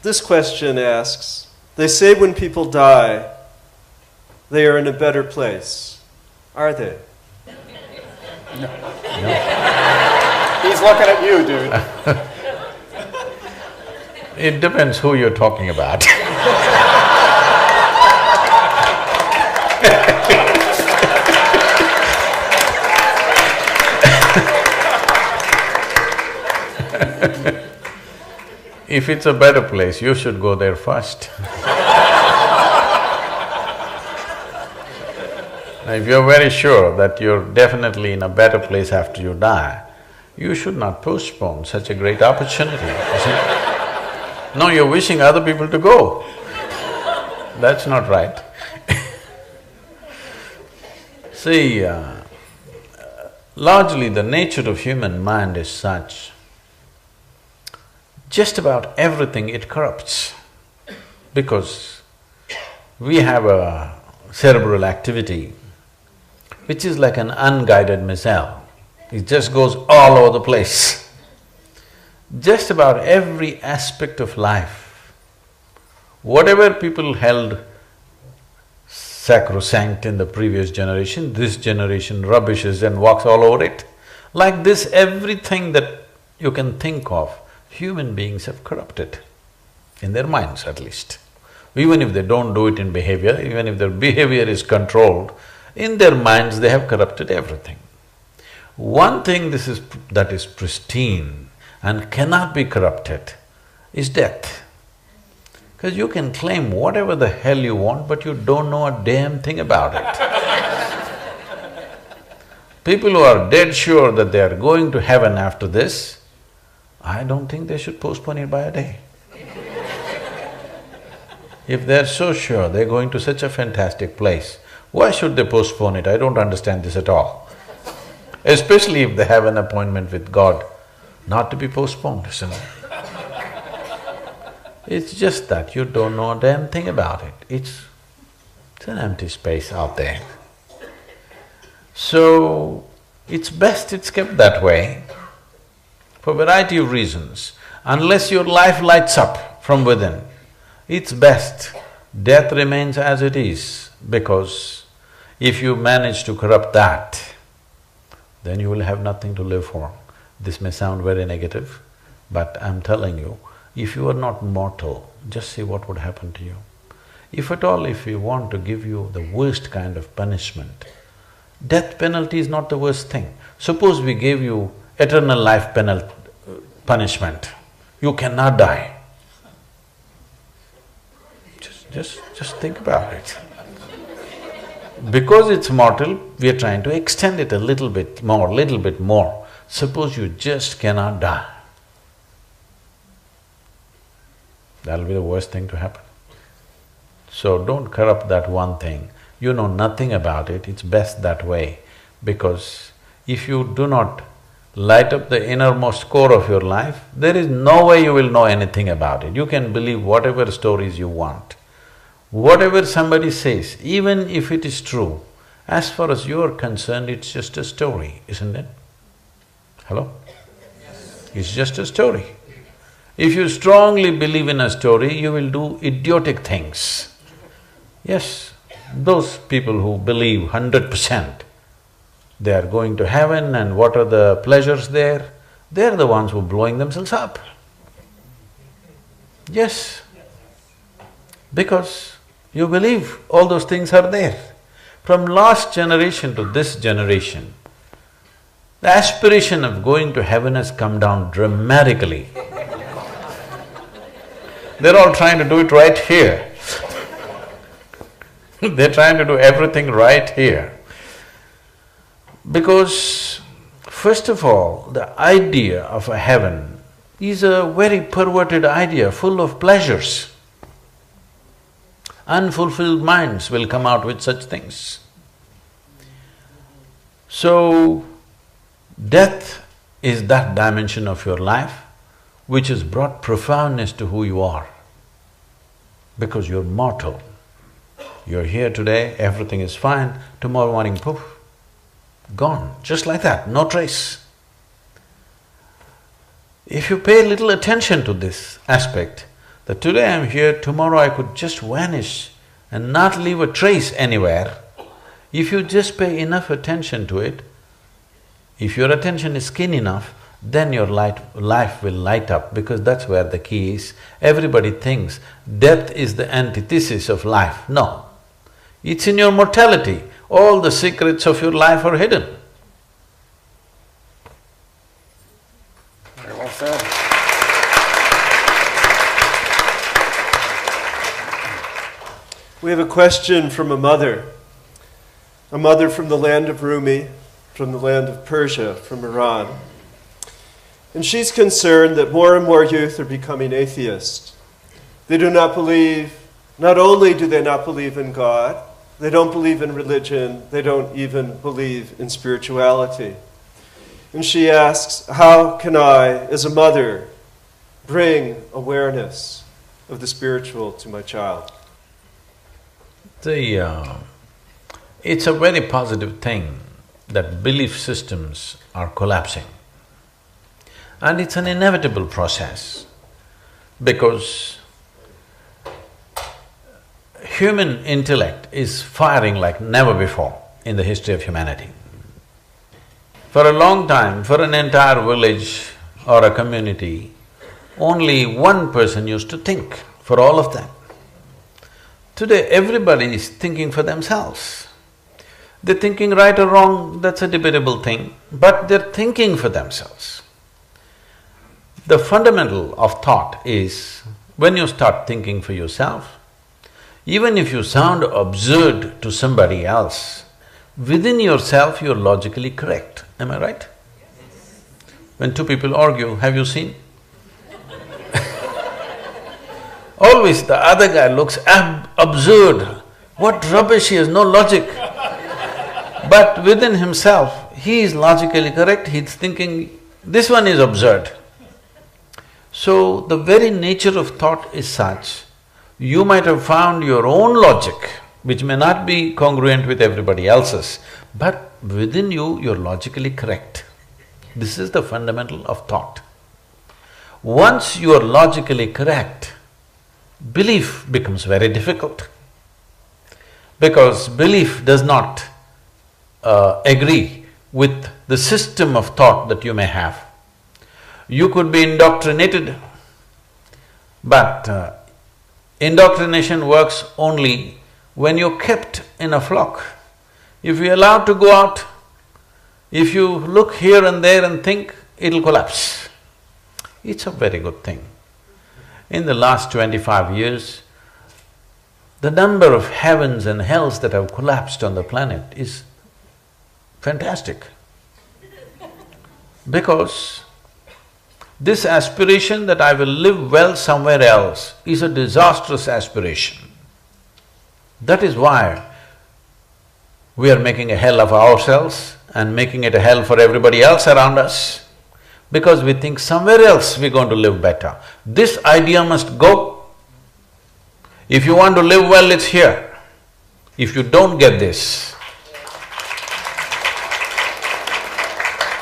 This question asks, they say when people die, they are in a better place. Are they? No. He's looking at you, dude. It depends who you're talking about. If it's a better place, you should go there first. Now, if you're very sure that you're definitely in a better place after you die, you should not postpone such a great opportunity, you see? No, you're wishing other people to go. That's not right. See, largely the nature of human mind is such, just about everything it corrupts, because we have a cerebral activity which is like an unguided missile. It just goes all over the place. Just about every aspect of life, whatever people held sacrosanct in the previous generation, this generation rubbishes and walks all over it. Like this, everything that you can think of, human beings have corrupted, in their minds at least. Even if they don't do it in behavior, even if their behavior is controlled, in their minds they have corrupted everything. One thing that is pristine and cannot be corrupted is death. Because you can claim whatever the hell you want, but you don't know a damn thing about it. People who are dead sure that they are going to heaven after this, I don't think they should postpone it by a day. If they're so sure they're going to such a fantastic place, why should they postpone it? I don't understand this at all. Especially if they have an appointment with God, not to be postponed, isn't it? It's just that you don't know a damn thing about it. It's an empty space out there. So, it's best it's kept that way for a variety of reasons. Unless your life lights up from within, it's best death remains as it is, because if you manage to corrupt that, then you will have nothing to live for. This may sound very negative, but I'm telling you, if you are not mortal, just see what would happen to you. If at all, if we want to give you the worst kind of punishment, death penalty is not the worst thing. Suppose we gave you eternal life punishment, you cannot die. Just think about it. Because it's mortal, we are trying to extend it a little bit more. Suppose you just cannot die. That'll be the worst thing to happen. So don't corrupt that one thing. You know nothing about it, it's best that way, because if you do not light up the innermost core of your life, there is no way you will know anything about it. You can believe whatever stories you want. Whatever somebody says, even if it is true, as far as you are concerned, it's just a story, isn't it? Hello? Yes. It's just a story. If you strongly believe in a story, you will do idiotic things. Yes, those people who believe 100% they are going to heaven and what are the pleasures there, they're the ones who are blowing themselves up. Yes, because you believe all those things are there. From last generation to this generation, the aspiration of going to heaven has come down dramatically. They're all trying to do it right here. They're trying to do everything right here. Because, first of all, the idea of a heaven is a very perverted idea, full of pleasures. Unfulfilled minds will come out with such things. So, death is that dimension of your life which has brought profoundness to who you are. Because you're mortal. You're here today, everything is fine, tomorrow morning, poof, gone, just like that, no trace. If you pay little attention to this aspect, that today I'm here, tomorrow I could just vanish and not leave a trace anywhere, if you just pay enough attention to it, if your attention is keen enough, then your life will light up, because that's where the key is. Everybody thinks death is the antithesis of life. No, it's in your mortality. All the secrets of your life are hidden. Very well said. We have a question from a mother from the land of Rumi, from the land of Persia, from Iran. And she's concerned that more and more youth are becoming atheists. They do not believe, not only do they not believe in God, they don't believe in religion, they don't even believe in spirituality. And she asks, how can I, as a mother, bring awareness of the spiritual to my child? It's a very positive thing that belief systems are collapsing. And it's an inevitable process, because human intellect is firing like never before in the history of humanity. For a long time, for an entire village or a community, only one person used to think for all of them. Today, everybody is thinking for themselves. They're thinking right or wrong, that's a debatable thing, but they're thinking for themselves. The fundamental of thought is, when you start thinking for yourself, even if you sound absurd to somebody else, within yourself you're logically correct, am I right? When two people argue, have you seen? Always the other guy looks absurd, what rubbish, he has no logic. But within himself, he is logically correct, he's thinking, this one is absurd. So, the very nature of thought is such, you might have found your own logic, which may not be congruent with everybody else's, but within you, you're logically correct. This is the fundamental of thought. Once you are logically correct, belief becomes very difficult, because belief does not agree with the system of thought that you may have. You could be indoctrinated, but indoctrination works only when you're kept in a flock. If you're allowed to go out, if you look here and there and think, it'll collapse. It's a very good thing. In the last 25 years, the number of heavens and hells that have collapsed on the planet is fantastic. Because This aspiration that I will live well somewhere else is a disastrous aspiration. That is why we are making a hell of ourselves and making it a hell for everybody else around us, because we think somewhere else we're going to live better. This idea must go. If you want to live well, it's here. If you don't get this,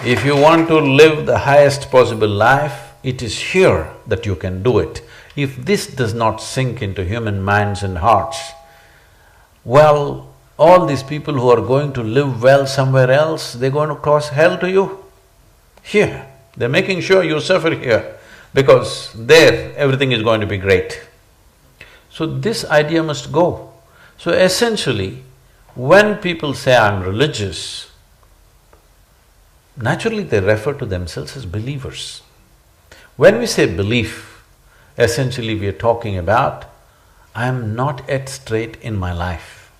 if you want to live the highest possible life, it is here that you can do it. If this does not sink into human minds and hearts, well, all these people who are going to live well somewhere else, they're going to cause hell to you here. They're making sure you suffer here, because there everything is going to be great. So this idea must go. So essentially, when people say, I'm religious, naturally they refer to themselves as believers. When we say belief, essentially we are talking about, I am not yet straight in my life.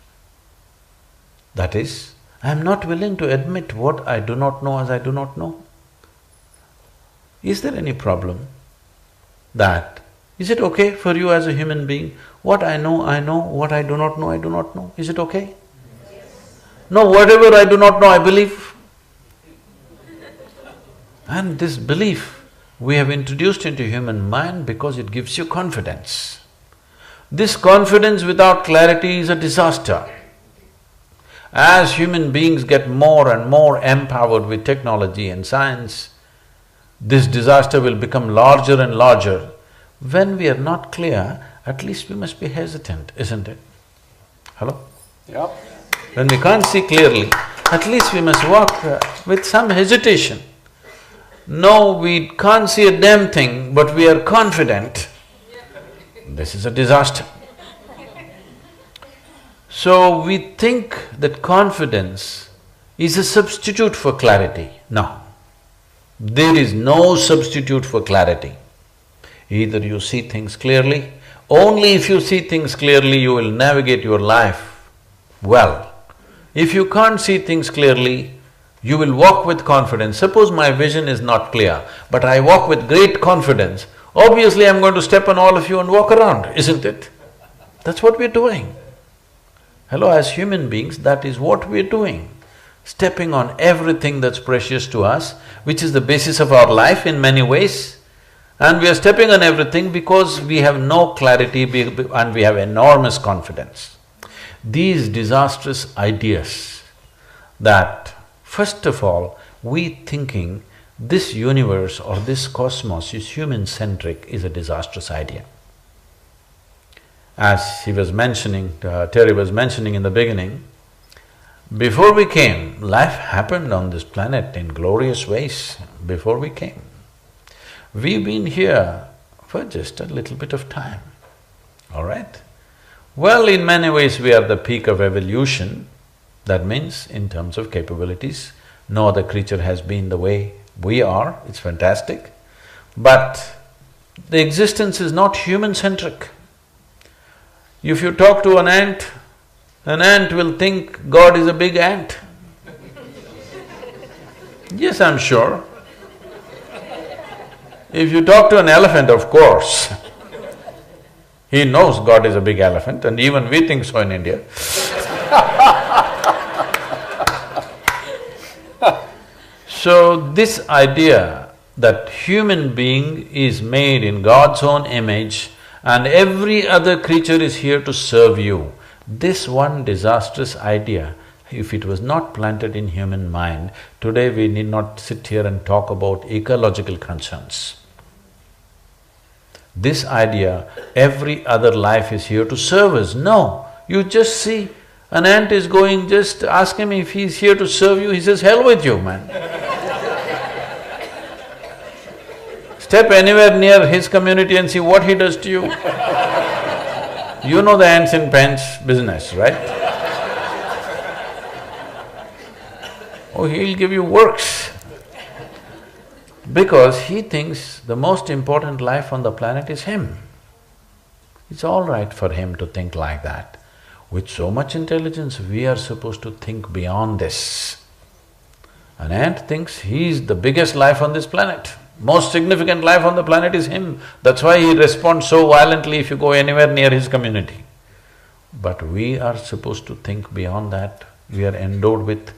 That is, I am not willing to admit what I do not know as I do not know. Is there any problem that, is it okay for you as a human being, what I know, what I do not know, I do not know, is it okay? Yes. No, whatever I do not know, I believe. And this belief we have introduced into human mind because it gives you confidence. This confidence without clarity is a disaster. As human beings get more and more empowered with technology and science, this disaster will become larger and larger. When we are not clear, at least we must be hesitant, isn't it? Hello? Yep. When we can't see clearly, at least we must walk with some hesitation. No, we can't see a damn thing, but we are confident. This is a disaster. So we think that confidence is a substitute for clarity. No, there is no substitute for clarity. Either you see things clearly, only if you see things clearly you will navigate your life well. If you can't see things clearly, you will walk with confidence. Suppose my vision is not clear, but I walk with great confidence, obviously I'm going to step on all of you and walk around, isn't it? That's what we're doing. Hello, as human beings, that is what we're doing. Stepping on everything that's precious to us, which is the basis of our life in many ways. And we are stepping on everything because we have no clarity and we have enormous confidence. These disastrous ideas that, first of all, we thinking this universe or this cosmos is human-centric is a disastrous idea. As he was mentioning, Terry was mentioning in the beginning, before we came, life happened on this planet in glorious ways before we came. We've been here for just a little bit of time, all right? Well, in many ways we are the peak of evolution. That means in terms of capabilities, no other creature has been the way we are, it's fantastic. But the existence is not human-centric. If you talk to an ant will think God is a big ant. Yes, I'm sure. If you talk to an elephant, of course, he knows God is a big elephant, and even we think so in India. So this idea that human being is made in God's own image and every other creature is here to serve you, this one disastrous idea, if it was not planted in human mind, today we need not sit here and talk about ecological concerns. This idea, every other life is here to serve us, no. You just see, an ant is going, just ask him if he's here to serve you, he says, hell with you, man. Step anywhere near his community and see what he does to you. You know the ants in pants business, right? Oh, he'll give you works. Because he thinks the most important life on the planet is him. It's all right for him to think like that. With so much intelligence, we are supposed to think beyond this. An ant thinks he's the biggest life on this planet. Most significant life on the planet is him. That's why he responds so violently if you go anywhere near his community. But we are supposed to think beyond that. We are endowed with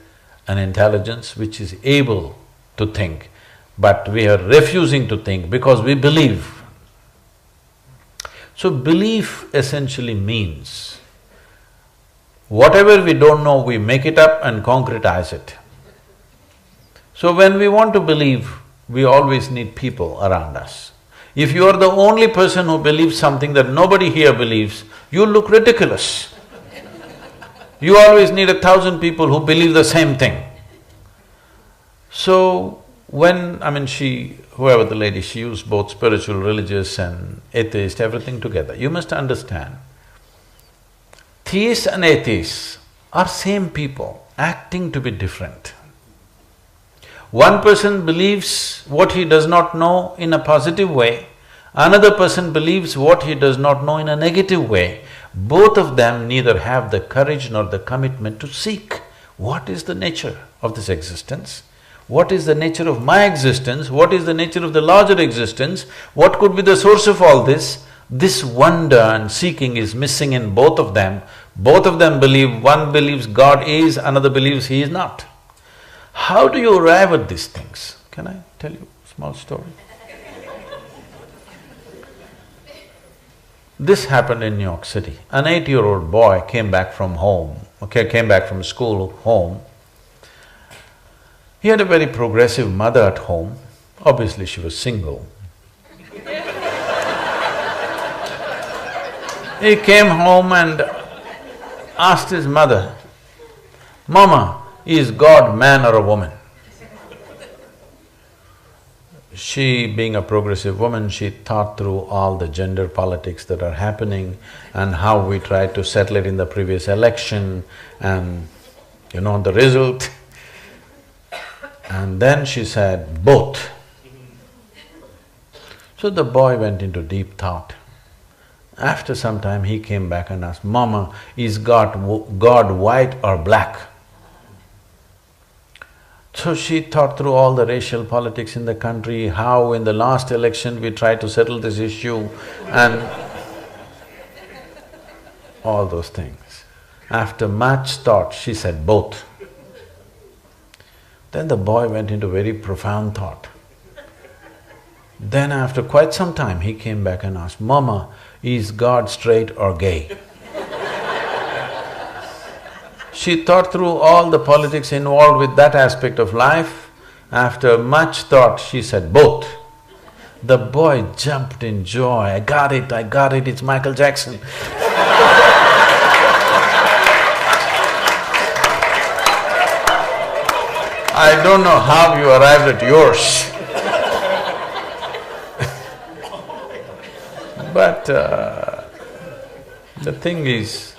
an intelligence which is able to think, but we are refusing to think because we believe. So belief essentially means whatever we don't know, we make it up and concretize it. So when we want to believe, we always need people around us. If you are the only person who believes something that nobody here believes, you look ridiculous. You always need 1,000 people who believe the same thing. So whoever the lady, she used both spiritual, religious and atheist, everything together. You must understand, theists and atheists are same people, acting to be different. One person believes what he does not know in a positive way, another person believes what he does not know in a negative way. Both of them neither have the courage nor the commitment to seek what is the nature of this existence, what is the nature of my existence, what is the nature of the larger existence, what could be the source of all this. This wonder and seeking is missing in both of them. Both of them believe, one believes God is, another believes he is not. How do you arrive at these things? Can I tell you a small story? This happened in New York City. An 8-year-old boy came back from school home. He had a very progressive mother at home. Obviously, she was single. He came home and asked his mother, "Mama, is God man or a woman?" She, being a progressive woman, she thought through all the gender politics that are happening and how we tried to settle it in the previous election and the result. And then she said, "Both." So the boy went into deep thought. After some time, he came back and asked, "Mama, is God white or black?" So she thought through all the racial politics in the country, how in the last election we tried to settle this issue and all those things. After much thought, she said, "Both." Then the boy went into very profound thought. Then after quite some time, he came back and asked, "Mama, is God straight or gay?" She thought through all the politics involved with that aspect of life. After much thought, she said, "Both." The boy jumped in joy, I got it, it's Michael Jackson." I don't know how you arrived at yours. But the thing is,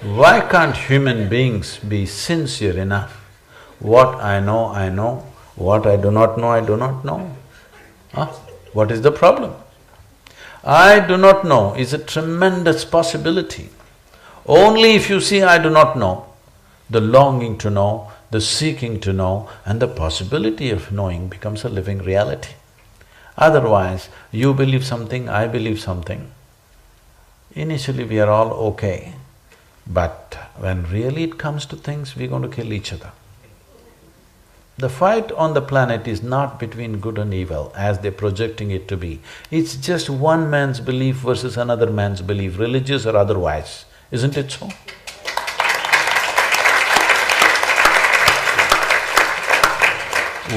why can't human beings be sincere enough? What I know, what I do not know, I do not know. Huh? What is the problem? I do not know is a tremendous possibility. Only if you see I do not know, the longing to know, the seeking to know and the possibility of knowing becomes a living reality. Otherwise, you believe something, I believe something. Initially we are all okay, but when really it comes to things, we're going to kill each other. The fight on the planet is not between good and evil as they're projecting it to be. It's just one man's belief versus another man's belief, religious or otherwise. Isn't it so?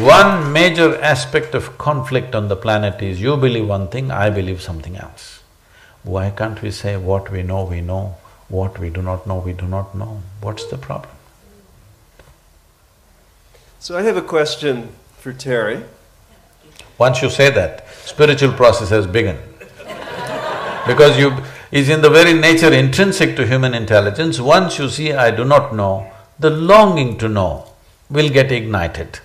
One major aspect of conflict on the planet is you believe one thing, I believe something else. Why can't we say what we know, what we do not know, we do not know? What's the problem? So I have a question for Terry. Once you say that, spiritual process has begun. Because it's in the very nature intrinsic to human intelligence, once you see I do not know, the longing to know will get ignited.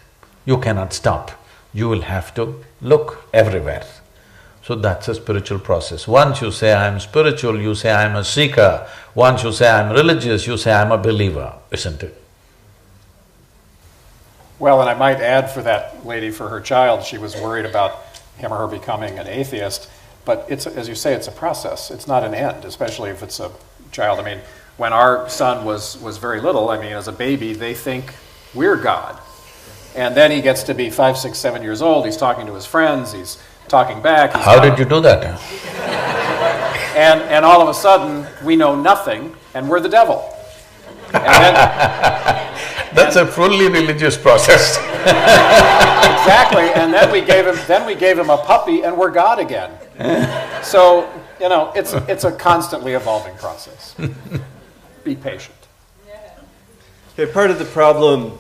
You cannot stop, you will have to look everywhere. So that's a spiritual process. Once you say I'm spiritual, you say I'm a seeker. Once you say I'm religious, you say I'm a believer, isn't it? Well, and I might add for that lady, for her child, she was worried about him or her becoming an atheist, but it's, as you say, it's a process. It's not an end, especially if it's a child. I mean, when our son was very little, I mean, as a baby, they think we're God. And then he gets to be 5, 6, 7 years old, he's talking to his friends, he's talking back. How did you do that? And all of a sudden, we know nothing, and we're the devil. And then, that's a fully religious process. exactly, and then we gave him a puppy, and we're God again. So, you know, it's a constantly evolving process. Be patient. Okay, part of the problem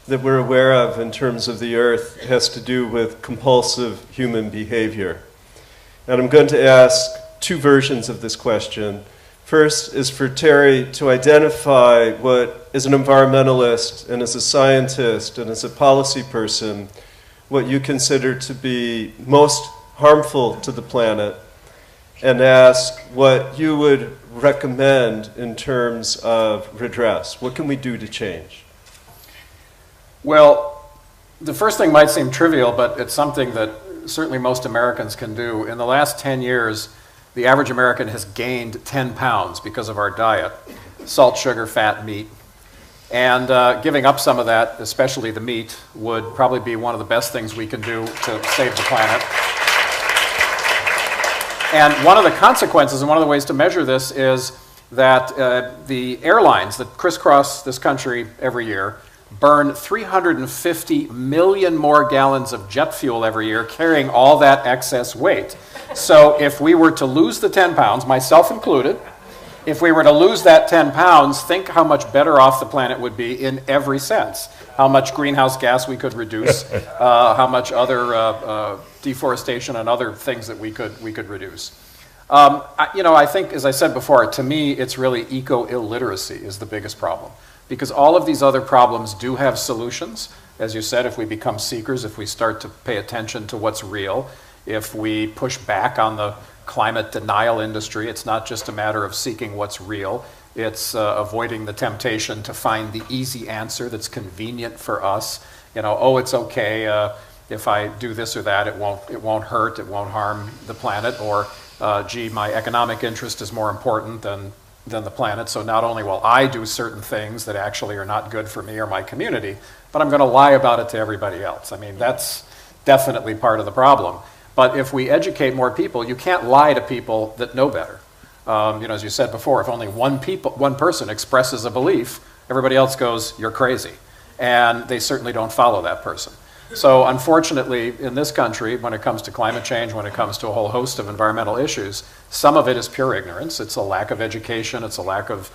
that we're aware of in terms of the earth has to do with compulsive human behavior. And I'm going to ask two versions of this question. First is for Terry to identify what, as an environmentalist and as a scientist and as a policy person, what you consider to be most harmful to the planet, and ask what you would recommend in terms of redress. What can we do to change? Well, the first thing might seem trivial, but it's something that certainly most Americans can do. In the last 10 years, the average American has gained 10 pounds because of our diet. Salt, sugar, fat, meat. And giving up some of that, especially the meat, would probably be one of the best things we can do to save the planet. And one of the consequences, and one of the ways to measure this, is that the airlines that crisscross this country every year burn 350 million more gallons of jet fuel every year, carrying all that excess weight. So if we were to lose the 10 pounds, myself included, if we were to lose that 10 pounds, think how much better off the planet would be in every sense. How much greenhouse gas we could reduce, how much other deforestation and other things that we could reduce. You know, I think, as I said before, to me, it's really eco-illiteracy is the biggest problem. Because all of these other problems do have solutions. As you said, if we become seekers, if we start to pay attention to what's real, if we push back on the climate denial industry, it's not just a matter of seeking what's real, it's avoiding the temptation to find the easy answer that's convenient for us. You know, oh, it's okay if I do this or that, it won't hurt, it won't harm the planet, or gee, my economic interest is more important than the planet, so not only will I do certain things that actually are not good for me or my community, but I'm going to lie about it to everybody else. I mean, that's definitely part of the problem. But if we educate more people, you can't lie to people that know better. You know, as you said before, if only one person expresses a belief, everybody else goes, you're crazy. And they certainly don't follow that person. So unfortunately, in this country, when it comes to climate change, when it comes to a whole host of environmental issues, some of it is pure ignorance. It's a lack of education. It's a lack of,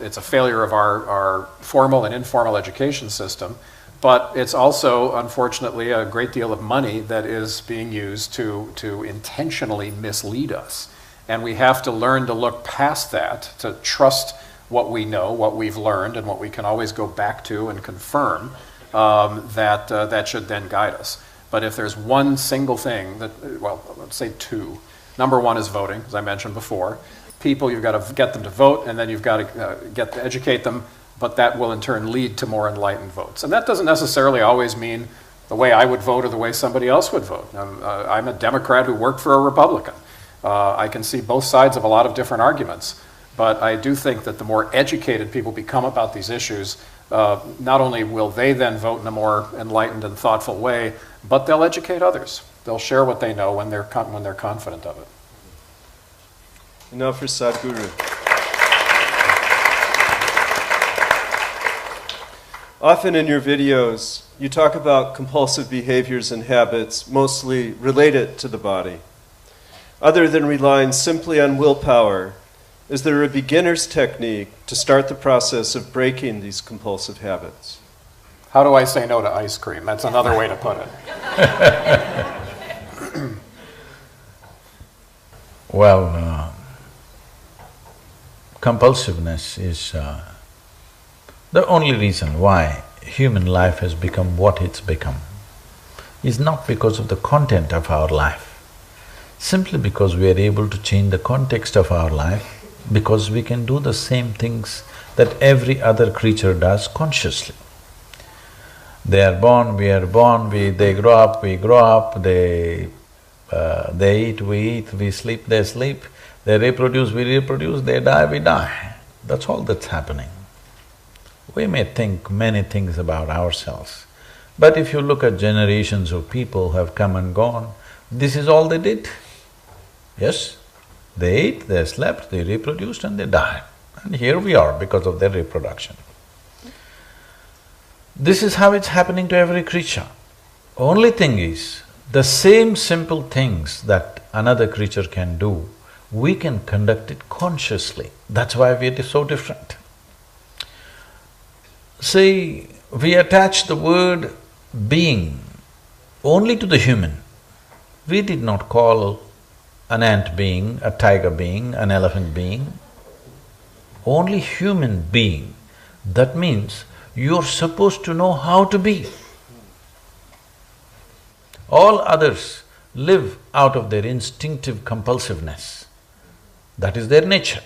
it's a failure of our formal and informal education system. But it's also, unfortunately, a great deal of money that is being used to intentionally mislead us. And we have to learn to look past that, to trust what we know, what we've learned, and what we can always go back to and confirm. That should then guide us. But if there's one single thing that, well, let's say two. Number one is voting, as I mentioned before. People, you've got to get them to vote, and then you've got to educate them, but that will in turn lead to more enlightened votes. And that doesn't necessarily always mean the way I would vote or the way somebody else would vote. I'm a Democrat who worked for a Republican. I can see both sides of a lot of different arguments, but I do think that the more educated people become about these issues, not only will they then vote in a more enlightened and thoughtful way, but they'll educate others. They'll share what they know when they're confident of it. And now for Sadhguru. Often in your videos, you talk about compulsive behaviors and habits mostly related to the body. Other than relying simply on willpower, is there a beginner's technique to start the process of breaking these compulsive habits? How do I say no to ice cream? That's another way to put it. Well, compulsiveness is the only reason why human life has become what it's become is not because of the content of our life, simply because we are able to change the context of our life, because we can do the same things that every other creature does consciously. They are born, we are born, they grow up, we grow up, they eat, we sleep, they sleep, they reproduce, we reproduce, they die, we die. That's all that's happening. We may think many things about ourselves, but if you look at generations of people who have come and gone, this is all they did. Yes, they ate, they slept, they reproduced and they died. And here we are because of their reproduction. This is how it's happening to every creature. Only thing is, the same simple things that another creature can do, we can conduct it consciously. That's why we are so different. See, we attach the word being only to the human. We did not call an ant being, a tiger being, an elephant being. Only human being. That means you're supposed to know how to be. All others live out of their instinctive compulsiveness. That is their nature.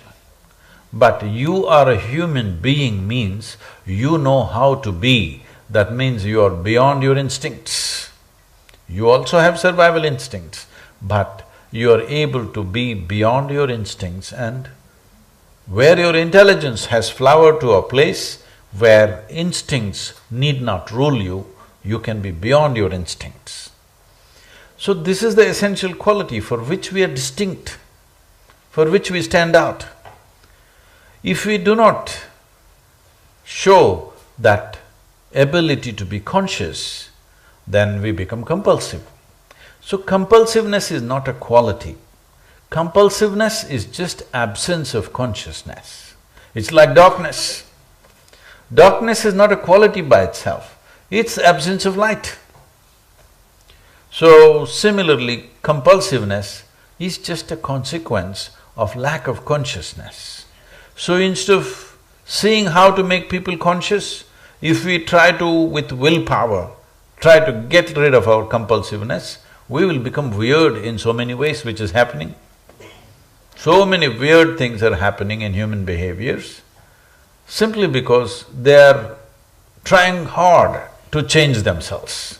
But you are a human being means you know how to be. That means you are beyond your instincts. You also have survival instincts, but you are able to be beyond your instincts, and where your intelligence has flowered to a place where instincts need not rule you, you can be beyond your instincts. So this is the essential quality for which we are distinct, for which we stand out. If we do not show that ability to be conscious, then we become compulsive. So compulsiveness is not a quality. Compulsiveness is just absence of consciousness. It's like darkness. Darkness is not a quality by itself, it's absence of light. So similarly, compulsiveness is just a consequence of lack of consciousness. So instead of seeing how to make people conscious, if we try to, with willpower, try to get rid of our compulsiveness, we will become weird in so many ways, which is happening. So many weird things are happening in human behaviors simply because they are trying hard to change themselves.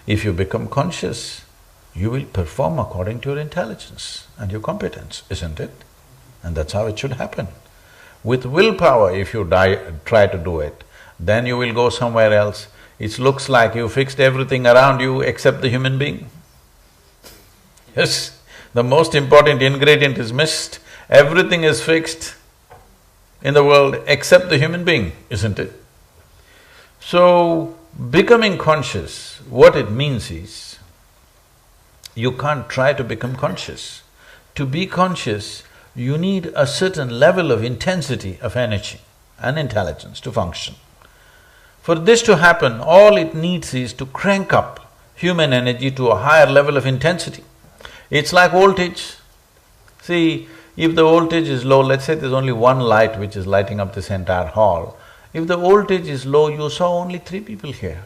If you become conscious, you will perform according to your intelligence and your competence, isn't it? And that's how it should happen. With willpower, if you try to do it, then you will go somewhere else. It looks like you fixed everything around you except the human being. Yes, the most important ingredient is missed. Everything is fixed in the world except the human being, isn't it? So, becoming conscious, what it means is, you can't try to become conscious. To be conscious, you need a certain level of intensity of energy and intelligence to function. For this to happen, all it needs is to crank up human energy to a higher level of intensity. It's like voltage. See, if the voltage is low, let's say there's only one light which is lighting up this entire hall. If the voltage is low, you saw only 3 people here.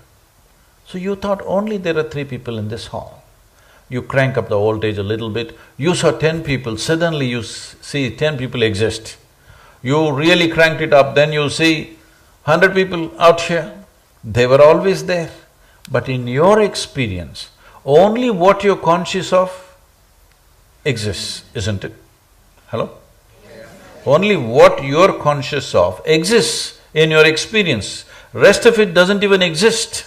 So you thought only there are 3 people in this hall. You crank up the voltage a little bit, you saw 10 people, suddenly you see 10 people exist. You really cranked it up, then you see 100 people out here. They were always there. But in your experience, only what you're conscious of exists, isn't it? Hello? Only what you're conscious of exists in your experience, rest of it doesn't even exist.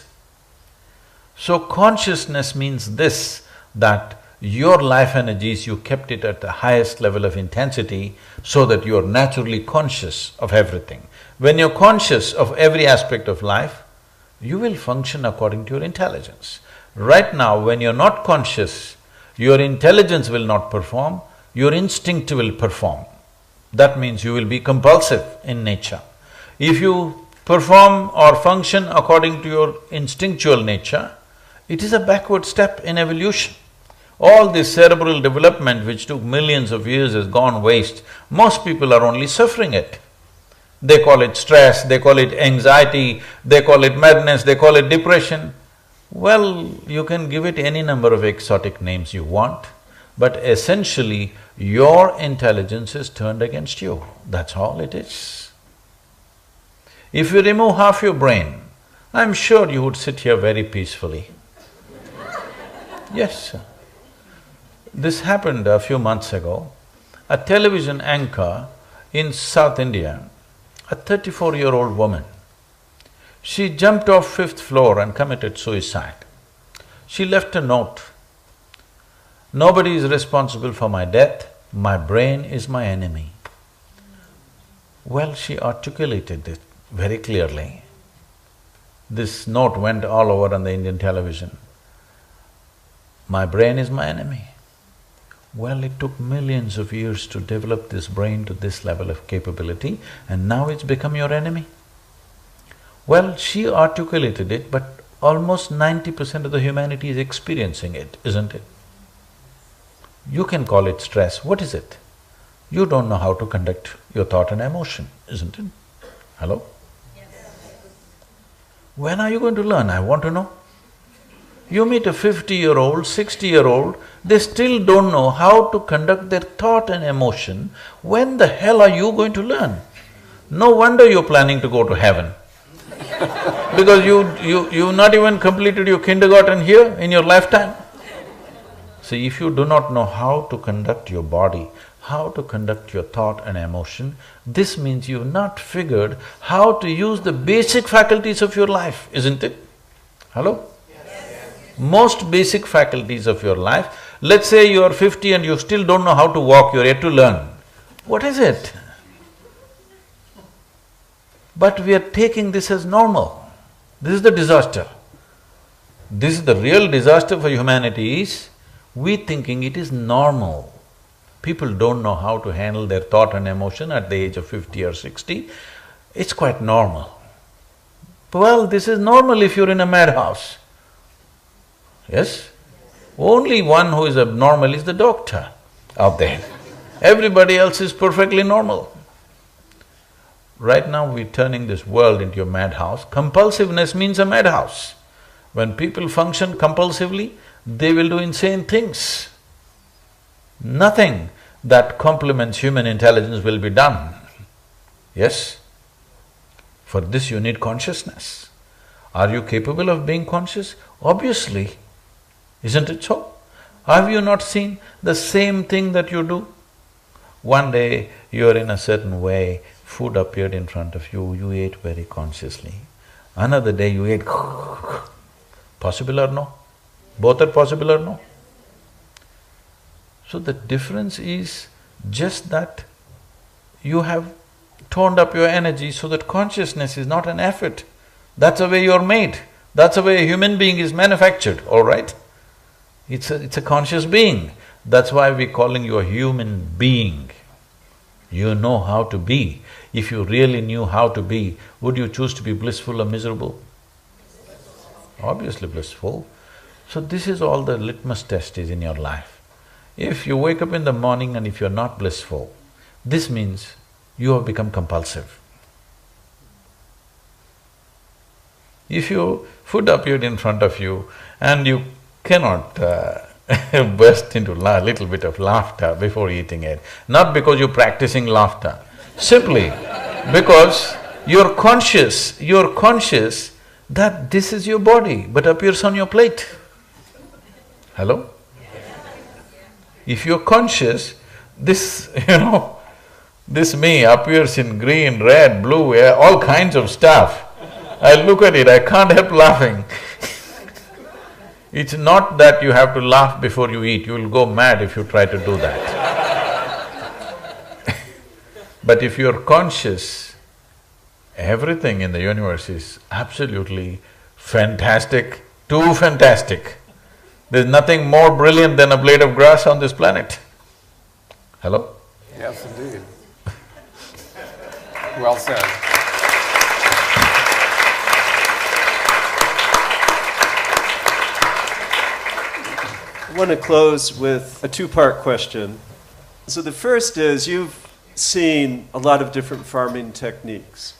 So consciousness means this, that your life energies, you kept it at the highest level of intensity so that you're naturally conscious of everything. When you're conscious of every aspect of life, you will function according to your intelligence. Right now, when you're not conscious, your intelligence will not perform, your instinct will perform. That means you will be compulsive in nature. If you perform or function according to your instinctual nature, it is a backward step in evolution. All this cerebral development which took millions of years has gone waste. Most people are only suffering it. They call it stress, they call it anxiety, they call it madness, they call it depression. Well, you can give it any number of exotic names you want, but essentially your intelligence is turned against you, that's all it is. If you remove half your brain, I'm sure you would sit here very peacefully. Yes, sir. This happened a few months ago. A television anchor in South India, a 34-year-old woman, she jumped off 5th floor and committed suicide. She left a note, "Nobody is responsible for my death, my brain is my enemy." Well, she articulated it very clearly. This note went all over on the Indian television. My brain is my enemy. Well, it took millions of years to develop this brain to this level of capability, and now it's become your enemy. Well, she articulated it, but almost 90% of the humanity is experiencing it, isn't it? You can call it stress. What is it? You don't know how to conduct your thought and emotion, isn't it? Hello? Yes. When are you going to learn? I want to know. You meet a 50-year-old, 60-year-old, they still don't know how to conduct their thought and emotion. When the hell are you going to learn? No wonder you're planning to go to heaven. Because you've not even completed your kindergarten here in your lifetime. See, if you do not know how to conduct your body, how to conduct your thought and emotion, this means you've not figured how to use the basic faculties of your life, isn't it? Hello? Yes. Most basic faculties of your life. Let's say you are 50 and you still don't know how to walk, you're yet to learn. What is it? But we are taking this as normal. This is the disaster. This is the real disaster for humanity is, we thinking it is normal. People don't know how to handle their thought and emotion at the age of 50 or 60. It's quite normal. Well, this is normal if you're in a madhouse. Yes? Only one who is abnormal is the doctor out there. Everybody else is perfectly normal. Right now we're turning this world into a madhouse. Compulsiveness means a madhouse. When people function compulsively, they will do insane things. Nothing that complements human intelligence will be done. Yes? For this you need consciousness. Are you capable of being conscious? Obviously. Isn't it so? Have you not seen the same thing that you do? One day you're in a certain way, food appeared in front of you, you ate very consciously. Another day you ate possible or no? Both are possible or no? So the difference is just that you have toned up your energy so that consciousness is not an effort. That's the way you're made. That's the way a human being is manufactured, all right? It's a conscious being. That's why we're calling you a human being. You know how to be. If you really knew how to be, would you choose to be blissful or miserable? Obviously blissful. So this is all the litmus test is in your life. If you wake up in the morning and if you're not blissful, this means you have become compulsive. If your food appeared in front of you and you cannot burst into a little bit of laughter before eating it, not because you're practicing laughter, simply because you're conscious that this is your body but appears on your plate. Hello? If you're conscious, this, this me appears in green, red, blue, all kinds of stuff. I look at it, I can't help laughing. It's not that you have to laugh before you eat, you will go mad if you try to do that. But if you're conscious, everything in the universe is absolutely fantastic, too fantastic. There's nothing more brilliant than a blade of grass on this planet. Hello? Yes, indeed. Well said. I want to close with a two-part question. So the first is, you've seen a lot of different farming techniques.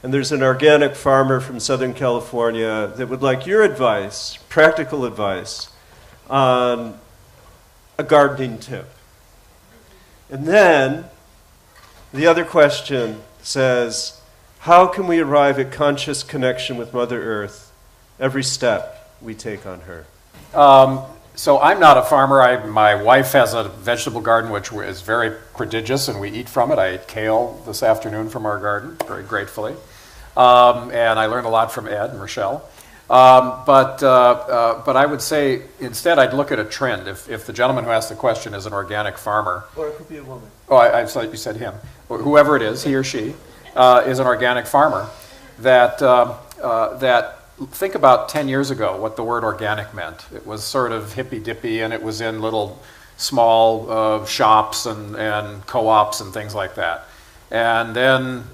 And there's an organic farmer from Southern California that would like your advice, practical advice, on a gardening tip. And then the other question says, How can we arrive at conscious connection with Mother Earth every step we take on her? So I'm not a farmer. My wife has a vegetable garden which is very prodigious, and we eat from it. I ate kale this afternoon from our garden, very gratefully. And I learned a lot from Ed and Rochelle. But I would say instead I'd look at a trend. If the gentleman who asked the question is an organic farmer, Or it could be a woman. oh, I thought you said him, whoever it is, he or she, is an organic farmer, that think about 10 years ago what the word organic meant. It was sort of hippy-dippy, and it was in little small shops and co-ops and things like that. And then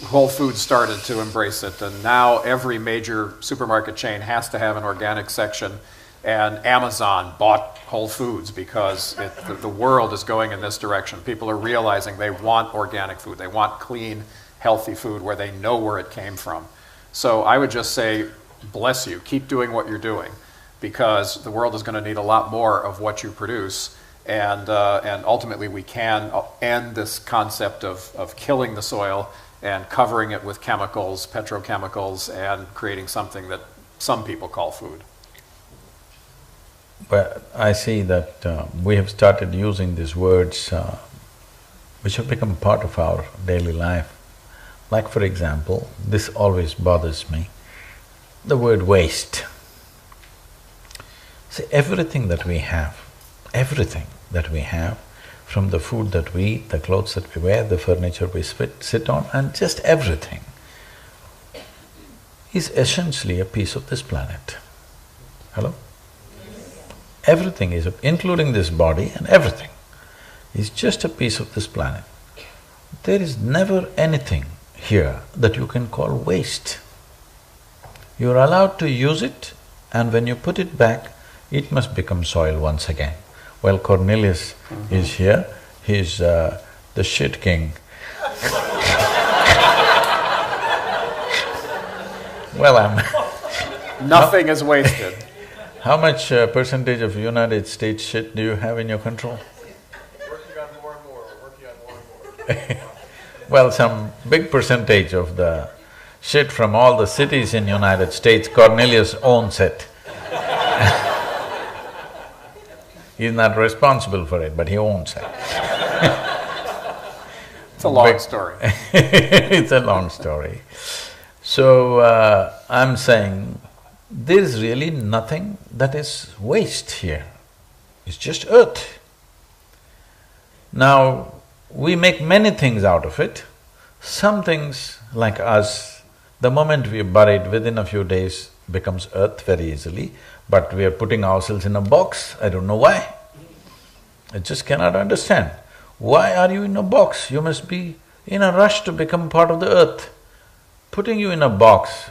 Whole Foods started to embrace it, and now every major supermarket chain has to have an organic section, and Amazon bought Whole Foods because the world is going in this direction. People are realizing they want organic food. They want clean, healthy food where they know where it came from. So I would just say, bless you, keep doing what you're doing, because the world is going to need a lot more of what you produce, and ultimately we can end this concept of killing the soil and covering it with chemicals, petrochemicals, and creating something that some people call food. But I see that we have started using these words which have become part of our daily life. Like for example, this always bothers me, the word waste. See, everything that we have, from the food that we eat, the clothes that we wear, the furniture we sit on, and just everything is essentially a piece of this planet. Hello? Everything is, including this body and everything, is just a piece of this planet. There is never anything here that you can call waste. You're allowed to use it, and when you put it back, it must become soil once again. Well, Cornelius is here, he's the shit king. Well, Nothing is wasted. How much percentage of United States shit do you have in your control? Working on more and more, working on more and more. Well, some big percentage of the shit from all the cities in United States, Cornelius owns it. He's not responsible for it, but he owns it. It's a long story. It's a long story. So, I'm saying, there is really nothing that is waste here. It's just earth. Now, we make many things out of it. Some things, like us, the moment we are buried, within a few days becomes earth very easily, but we are putting ourselves in a box, I don't know why. I just cannot understand. Why are you in a box? You must be in a rush to become part of the earth. Putting you in a box,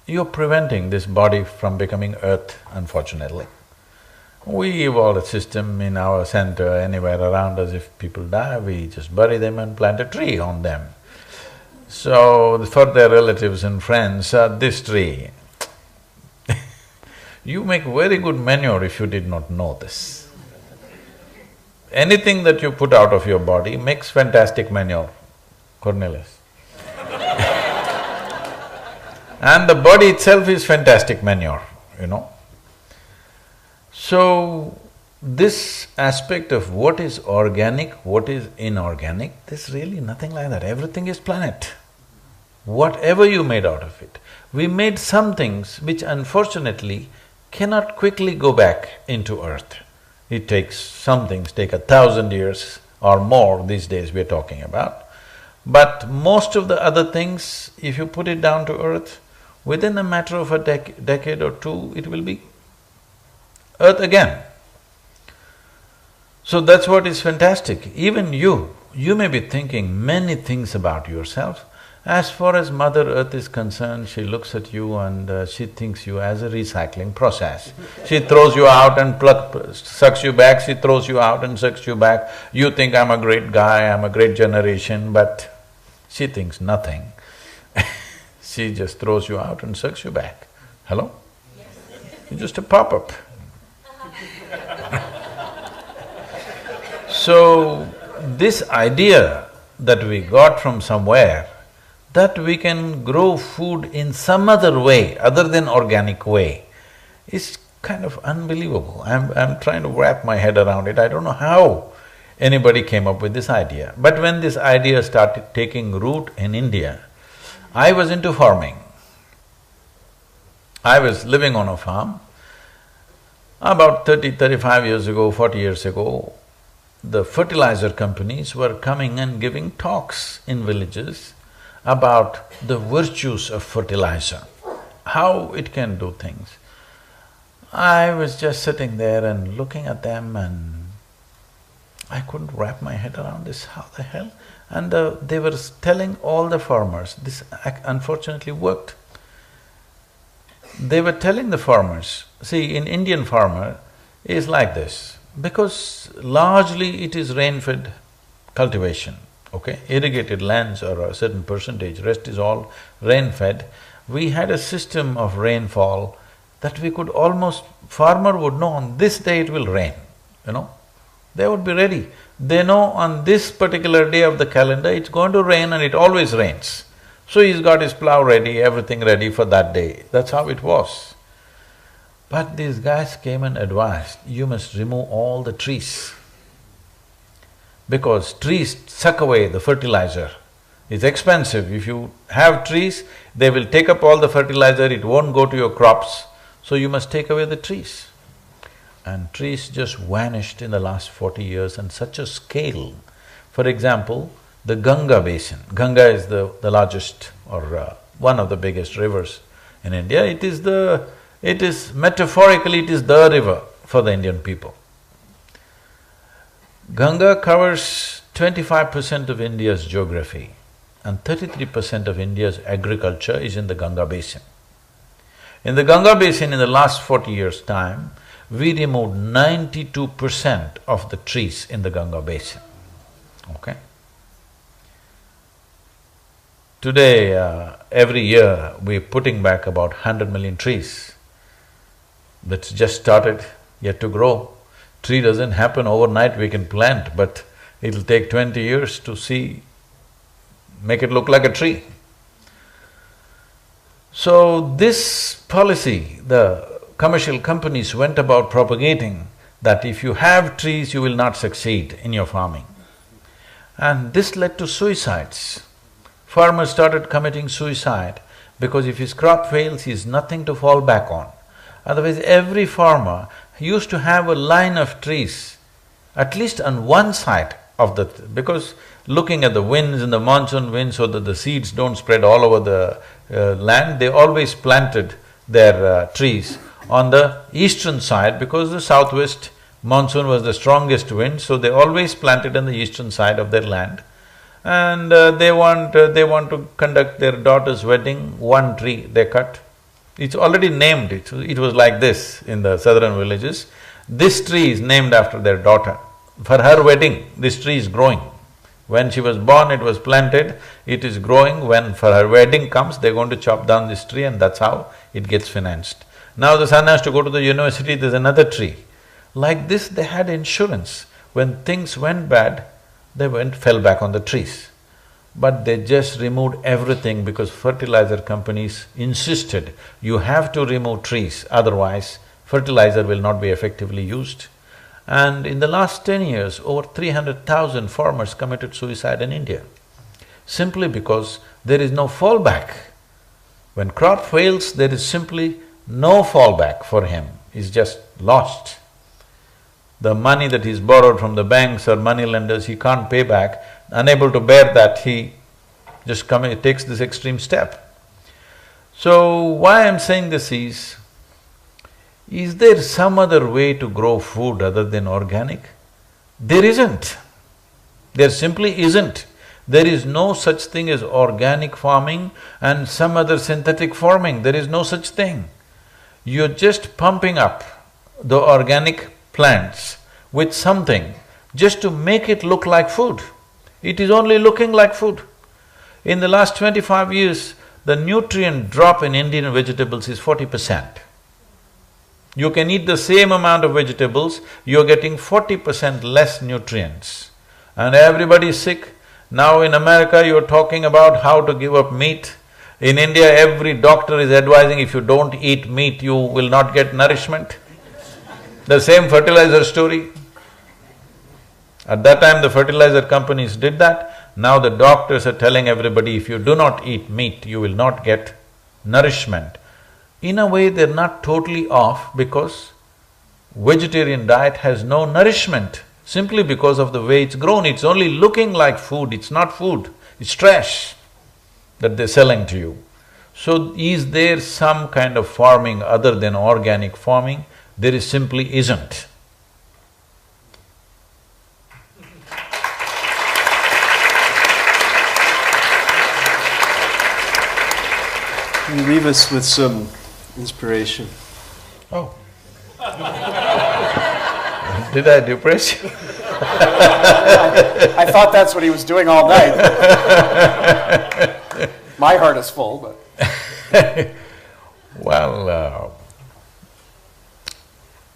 you're preventing this body from becoming earth, unfortunately. We evolved a system in our center, anywhere around us, if people die, we just bury them and plant a tree on them. So, for their relatives and friends, this tree. You make very good manure if you did not know this. Anything that you put out of your body makes fantastic manure, Cornelius. And the body itself is fantastic manure, you know. So, this aspect of what is organic, what is inorganic, there's really nothing like that. Everything is planet. Whatever you made out of it. We made some things which unfortunately cannot quickly go back into earth. It takes… some things take 1,000 years or more these days we're talking about. But most of the other things, if you put it down to earth, within a matter of a decade or two, it will be earth again. So that's what is fantastic. Even you may be thinking many things about yourself. As far as Mother Earth is concerned, she looks at you and she thinks you as a recycling process. She throws you out and sucks you back, she throws you out and sucks you back. You think, I'm a great guy, I'm a great generation, but she thinks nothing. She just throws you out and sucks you back. Hello? You're just a pop-up. So, this idea that we got from somewhere that we can grow food in some other way other than organic way is kind of unbelievable. I'm trying to wrap my head around it. I don't know how anybody came up with this idea. But when this idea started taking root in India, I was into farming. I was living on a farm. About 35 years ago, 40 years ago, the fertilizer companies were coming and giving talks in villages about the virtues of fertilizer, how it can do things. I was just sitting there and looking at them and I couldn't wrap my head around this, how the hell? And they were telling all the farmers, this unfortunately worked. They were telling the farmers, see, in Indian farmer is like this, because largely it is rain-fed cultivation, okay? Irrigated lands are a certain percentage, rest is all rain-fed. We had a system of rainfall that we could almost… farmer would know on this day it will rain, you know. They would be ready. They know on this particular day of the calendar it's going to rain and it always rains. So he's got his plough ready, everything ready for that day. That's how it was. But these guys came and advised, you must remove all the trees. Because trees suck away the fertilizer. It's expensive. If you have trees, they will take up all the fertilizer, it won't go to your crops. So you must take away the trees. And trees just vanished in the last 40 years on such a scale. For example, the Ganga basin. Ganga is the largest or one of the biggest rivers in India. It is metaphorically, it is the river for the Indian people. Ganga covers 25% of India's geography and 33% of India's agriculture is in the Ganga basin. In the Ganga basin, in the last 40 years' time, we removed 92% of the trees in the Ganga basin, okay? Today, every year, we're putting back about 100 million trees. That's just started, yet to grow. Tree doesn't happen overnight, we can plant, but it'll take 20 years to make it look like a tree. So this policy, the commercial companies went about propagating that if you have trees, you will not succeed in your farming. And this led to suicides. Farmers started committing suicide because if his crop fails, he has nothing to fall back on. Otherwise, every farmer used to have a line of trees, at least on one side of the… because looking at the winds and the monsoon winds so that the seeds don't spread all over the land, they always planted their trees on the eastern side because the southwest monsoon was the strongest wind, so they always planted on the eastern side of their land. And they want to conduct their daughter's wedding, one tree they cut. It's already named, it was like this in the southern villages. This tree is named after their daughter. For her wedding, this tree is growing. When she was born, it was planted, it is growing. When for her wedding comes, they're going to chop down this tree and that's how it gets financed. Now the son has to go to the university, there's another tree. Like this, they had insurance. When things went bad, they fell back on the trees. But they just removed everything because fertilizer companies insisted, you have to remove trees, otherwise fertilizer will not be effectively used. And in the last 10 years, over 300,000 farmers committed suicide in India, simply because there is no fallback. When crop fails, there is simply no fallback for him, he's just lost. The money that he's borrowed from the banks or money lenders, he can't pay back. Unable to bear that, he just takes this extreme step. So, why I'm saying this is there some other way to grow food other than organic? There isn't. There simply isn't. There is no such thing as organic farming and some other synthetic farming, there is no such thing. You're just pumping up the organic plants with something just to make it look like food. It is only looking like food. In the last 25 years, the nutrient drop in Indian vegetables is 40%. You can eat the same amount of vegetables, you're getting 40% less nutrients. And everybody is sick. Now in America, you're talking about how to give up meat. In India, every doctor is advising if you don't eat meat, you will not get nourishment. The same fertilizer story. At that time, the fertilizer companies did that. Now the doctors are telling everybody, if you do not eat meat, you will not get nourishment. In a way, they're not totally off because vegetarian diet has no nourishment simply because of the way it's grown. It's only looking like food, it's not food, it's trash that they're selling to you. So is there some kind of farming other than organic farming? There is simply isn't. Can you leave us with some inspiration? Oh. Did I depress you? I thought that's what he was doing all night. My heart is full, but… Well,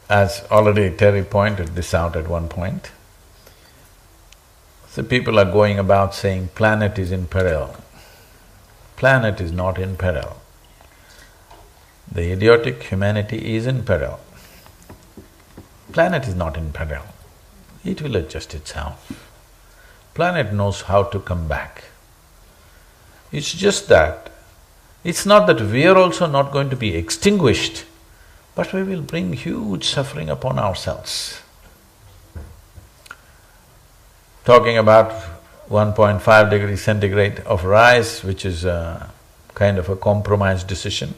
as already Terry pointed this out at one point, so people are going about saying planet is in peril. Planet is not in peril. The idiotic humanity is in peril. Planet is not in peril. It will adjust itself. Planet knows how to come back. It's just that, it's not that we are also not going to be extinguished, but we will bring huge suffering upon ourselves. Talking about 1.5 degrees centigrade of rise, which is a kind of a compromise decision,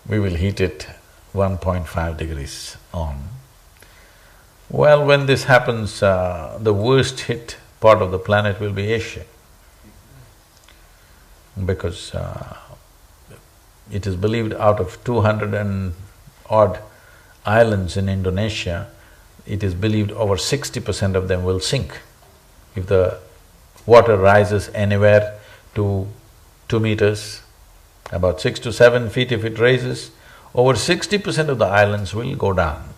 we will heat it 1.5 degrees on. Well, when this happens, the worst hit part of the planet will be Asia. Because it is believed out of 200 and odd islands in Indonesia, it is believed over 60% of them will sink. If the water rises anywhere to 2 meters, about 6 to 7 feet if it raises, over 60% of the islands will go down.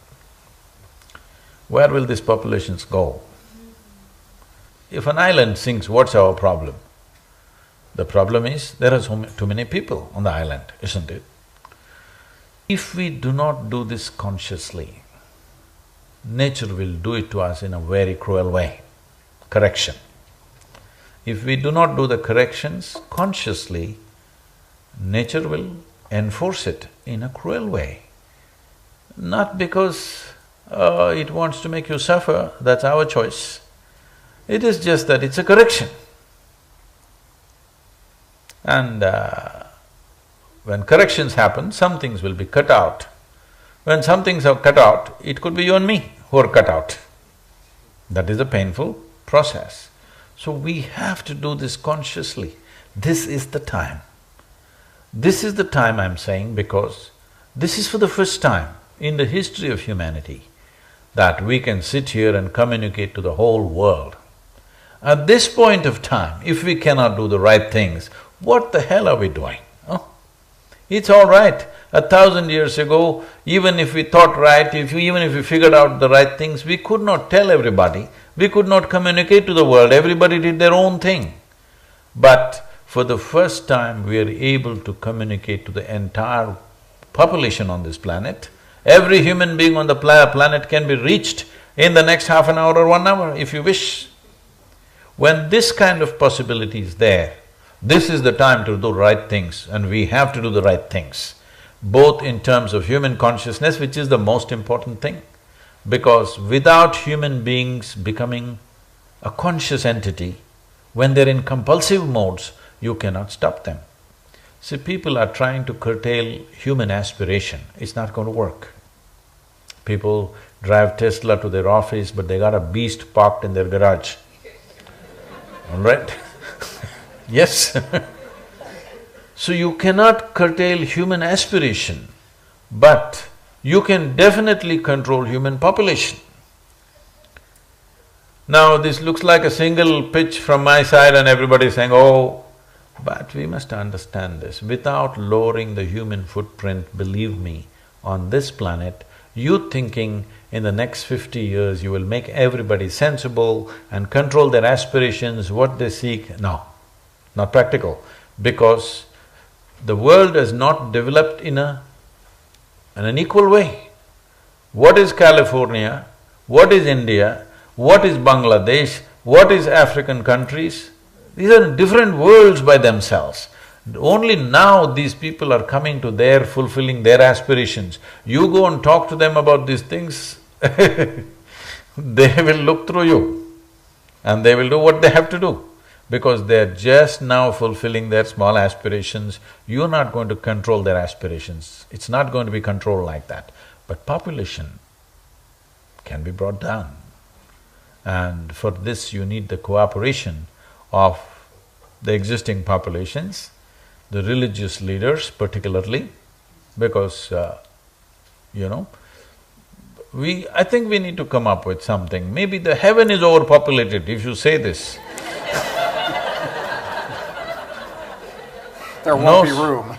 Where will these populations go? If an island sinks, what's our problem? The problem is, there are too many people on the island, isn't it? If we do not do this consciously, nature will do it to us in a very cruel way. Correction. If we do not do the corrections consciously, nature will enforce it in a cruel way. Not because it wants to make you suffer, that's our choice. It is just that it's a correction. And when corrections happen, some things will be cut out. When some things are cut out, it could be you and me who are cut out. That is a painful process. So we have to do this consciously. This is the time. This is the time, I'm saying, because this is for the first time in the history of humanity that we can sit here and communicate to the whole world. At this point of time, if we cannot do the right things, what the hell are we doing? Oh, it's all right. 1,000 years ago, even if we thought right, even if we figured out the right things, we could not tell everybody, we could not communicate to the world, everybody did their own thing. But for the first time, we are able to communicate to the entire population on this planet. Every human being on the planet can be reached in the next half an hour or 1 hour, if you wish. When this kind of possibility is there, this is the time to do the right things, and we have to do the right things, both in terms of human consciousness, which is the most important thing, because without human beings becoming a conscious entity, when they're in compulsive modes, you cannot stop them. See, people are trying to curtail human aspiration, it's not going to work. People drive Tesla to their office, but they got a beast parked in their garage, all right? Yes. So you cannot curtail human aspiration, but you can definitely control human population. Now this looks like a single pitch from my side and everybody is saying, oh, but we must understand this. Without lowering the human footprint, believe me, on this planet, you thinking in the next 50 years you will make everybody sensible and control their aspirations, what they seek, no, not practical. Because the world has not developed in an equal way. What is California? What is India? What is Bangladesh? What is African countries? These are different worlds by themselves. Only now these people are coming to their fulfilling their aspirations. You go and talk to them about these things, they will look through you and they will do what they have to do. Because they're just now fulfilling their small aspirations, you're not going to control their aspirations. It's not going to be controlled like that. But population can be brought down. And for this you need the cooperation of the existing populations, the religious leaders particularly, because, I think we need to come up with something. Maybe the heaven is overpopulated if you say this. There won't be room.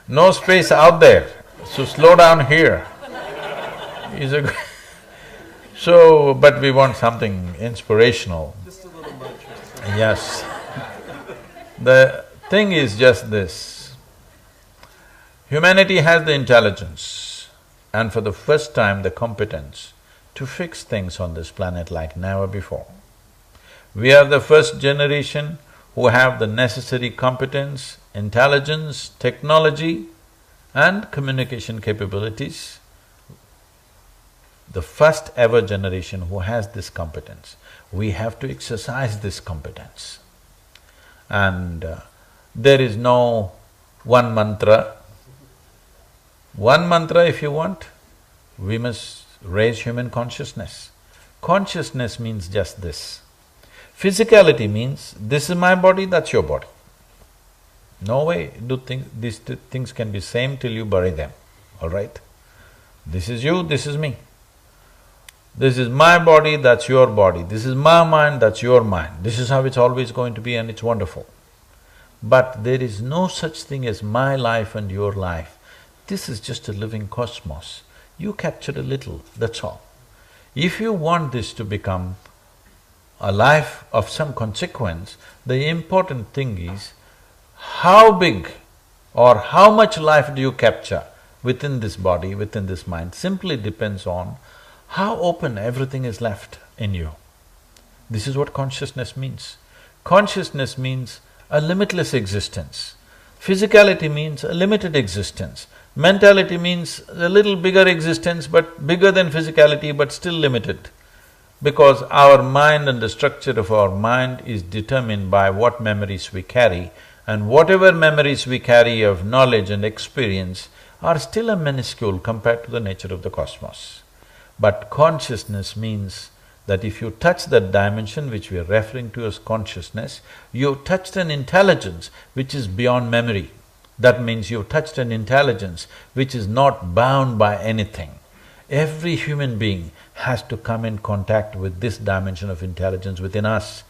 No space out there, so slow down here. So, but we want something inspirational. Just a little mantra. Yes. The thing is just this. Humanity has the intelligence and for the first time the competence to fix things on this planet like never before. We are the first generation who have the necessary competence, intelligence, technology and communication capabilities. The first ever generation who has this competence. We have to exercise this competence. And there is no one mantra. One mantra if you want, we must raise human consciousness. Consciousness means just this. Physicality means, this is my body, that's your body. No way these things can be same till you bury them, all right? This is you, this is me. This is my body, that's your body. This is my mind, that's your mind. This is how it's always going to be and it's wonderful. But there is no such thing as my life and your life. This is just a living cosmos. You capture a little, that's all. If you want this to become a life of some consequence, the important thing is how big or how much life do you capture within this body, within this mind, simply depends on how open everything is left in you. This is what consciousness means. Consciousness means a limitless existence. Physicality means a limited existence. Mentality means a little bigger existence but bigger than physicality but still limited. Because our mind and the structure of our mind is determined by what memories we carry, and whatever memories we carry of knowledge and experience are still a minuscule compared to the nature of the cosmos. But consciousness means that if you touch that dimension which we are referring to as consciousness, you've touched an intelligence which is beyond memory. That means you've touched an intelligence which is not bound by anything. Every human being has to come in contact with this dimension of intelligence within us.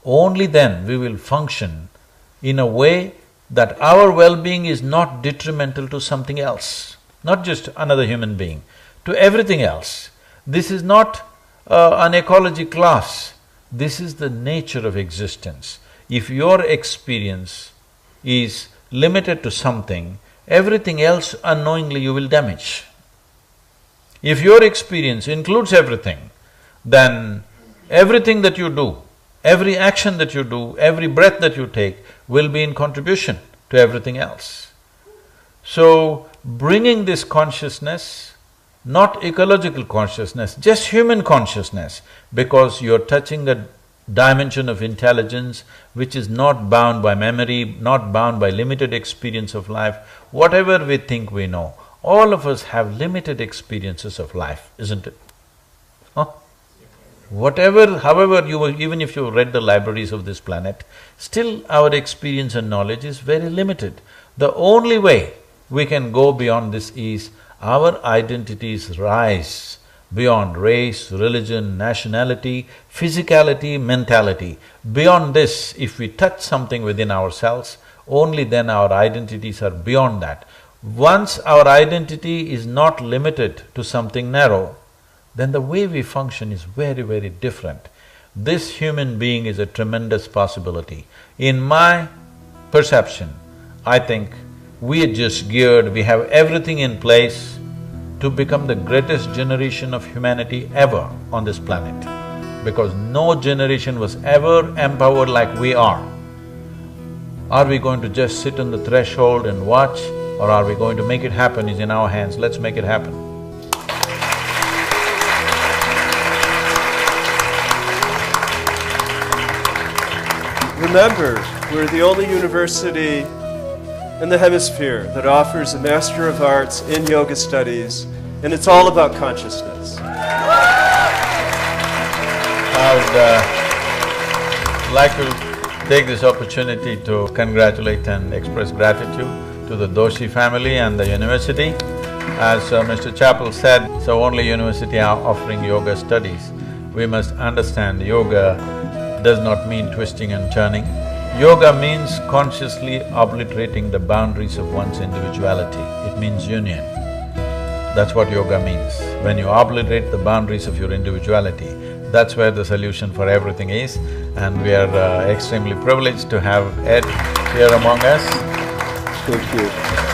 Only then we will function in a way that our well-being is not detrimental to something else, not just another human being, to everything else. This is not an ecology class, this is the nature of existence. If your experience is limited to something, everything else unknowingly you will damage. If your experience includes everything, then everything that you do, every action that you do, every breath that you take will be in contribution to everything else. So, bringing this consciousness, not ecological consciousness, just human consciousness, because you're touching a dimension of intelligence which is not bound by memory, not bound by limited experience of life. Whatever we think we know, all of us have limited experiences of life, isn't it? Huh? However even if you read the libraries of this planet, still our experience and knowledge is very limited. The only way we can go beyond this is our identities rise beyond race, religion, nationality, physicality, mentality. Beyond this, if we touch something within ourselves, only then our identities are beyond that. Once our identity is not limited to something narrow, then the way we function is very, very different. This human being is a tremendous possibility. In my perception, I think we are just geared, we have everything in place to become the greatest generation of humanity ever on this planet. Because no generation was ever empowered like we are. Are we going to just sit on the threshold and watch, or are we going to make it happen? Is in our hands, let's make it happen. Remember, we're the only university in the hemisphere that offers a Master of Arts in Yoga Studies, and it's all about consciousness. I would like to take this opportunity to congratulate and express gratitude to the Doshi family and the university. As Mr. Chappell said, so only university are offering yoga studies. We must understand yoga does not mean twisting and turning. Yoga means consciously obliterating the boundaries of one's individuality. It means union. That's what yoga means. When you obliterate the boundaries of your individuality, that's where the solution for everything is. And we are extremely privileged to have Ed here among us. Thank you.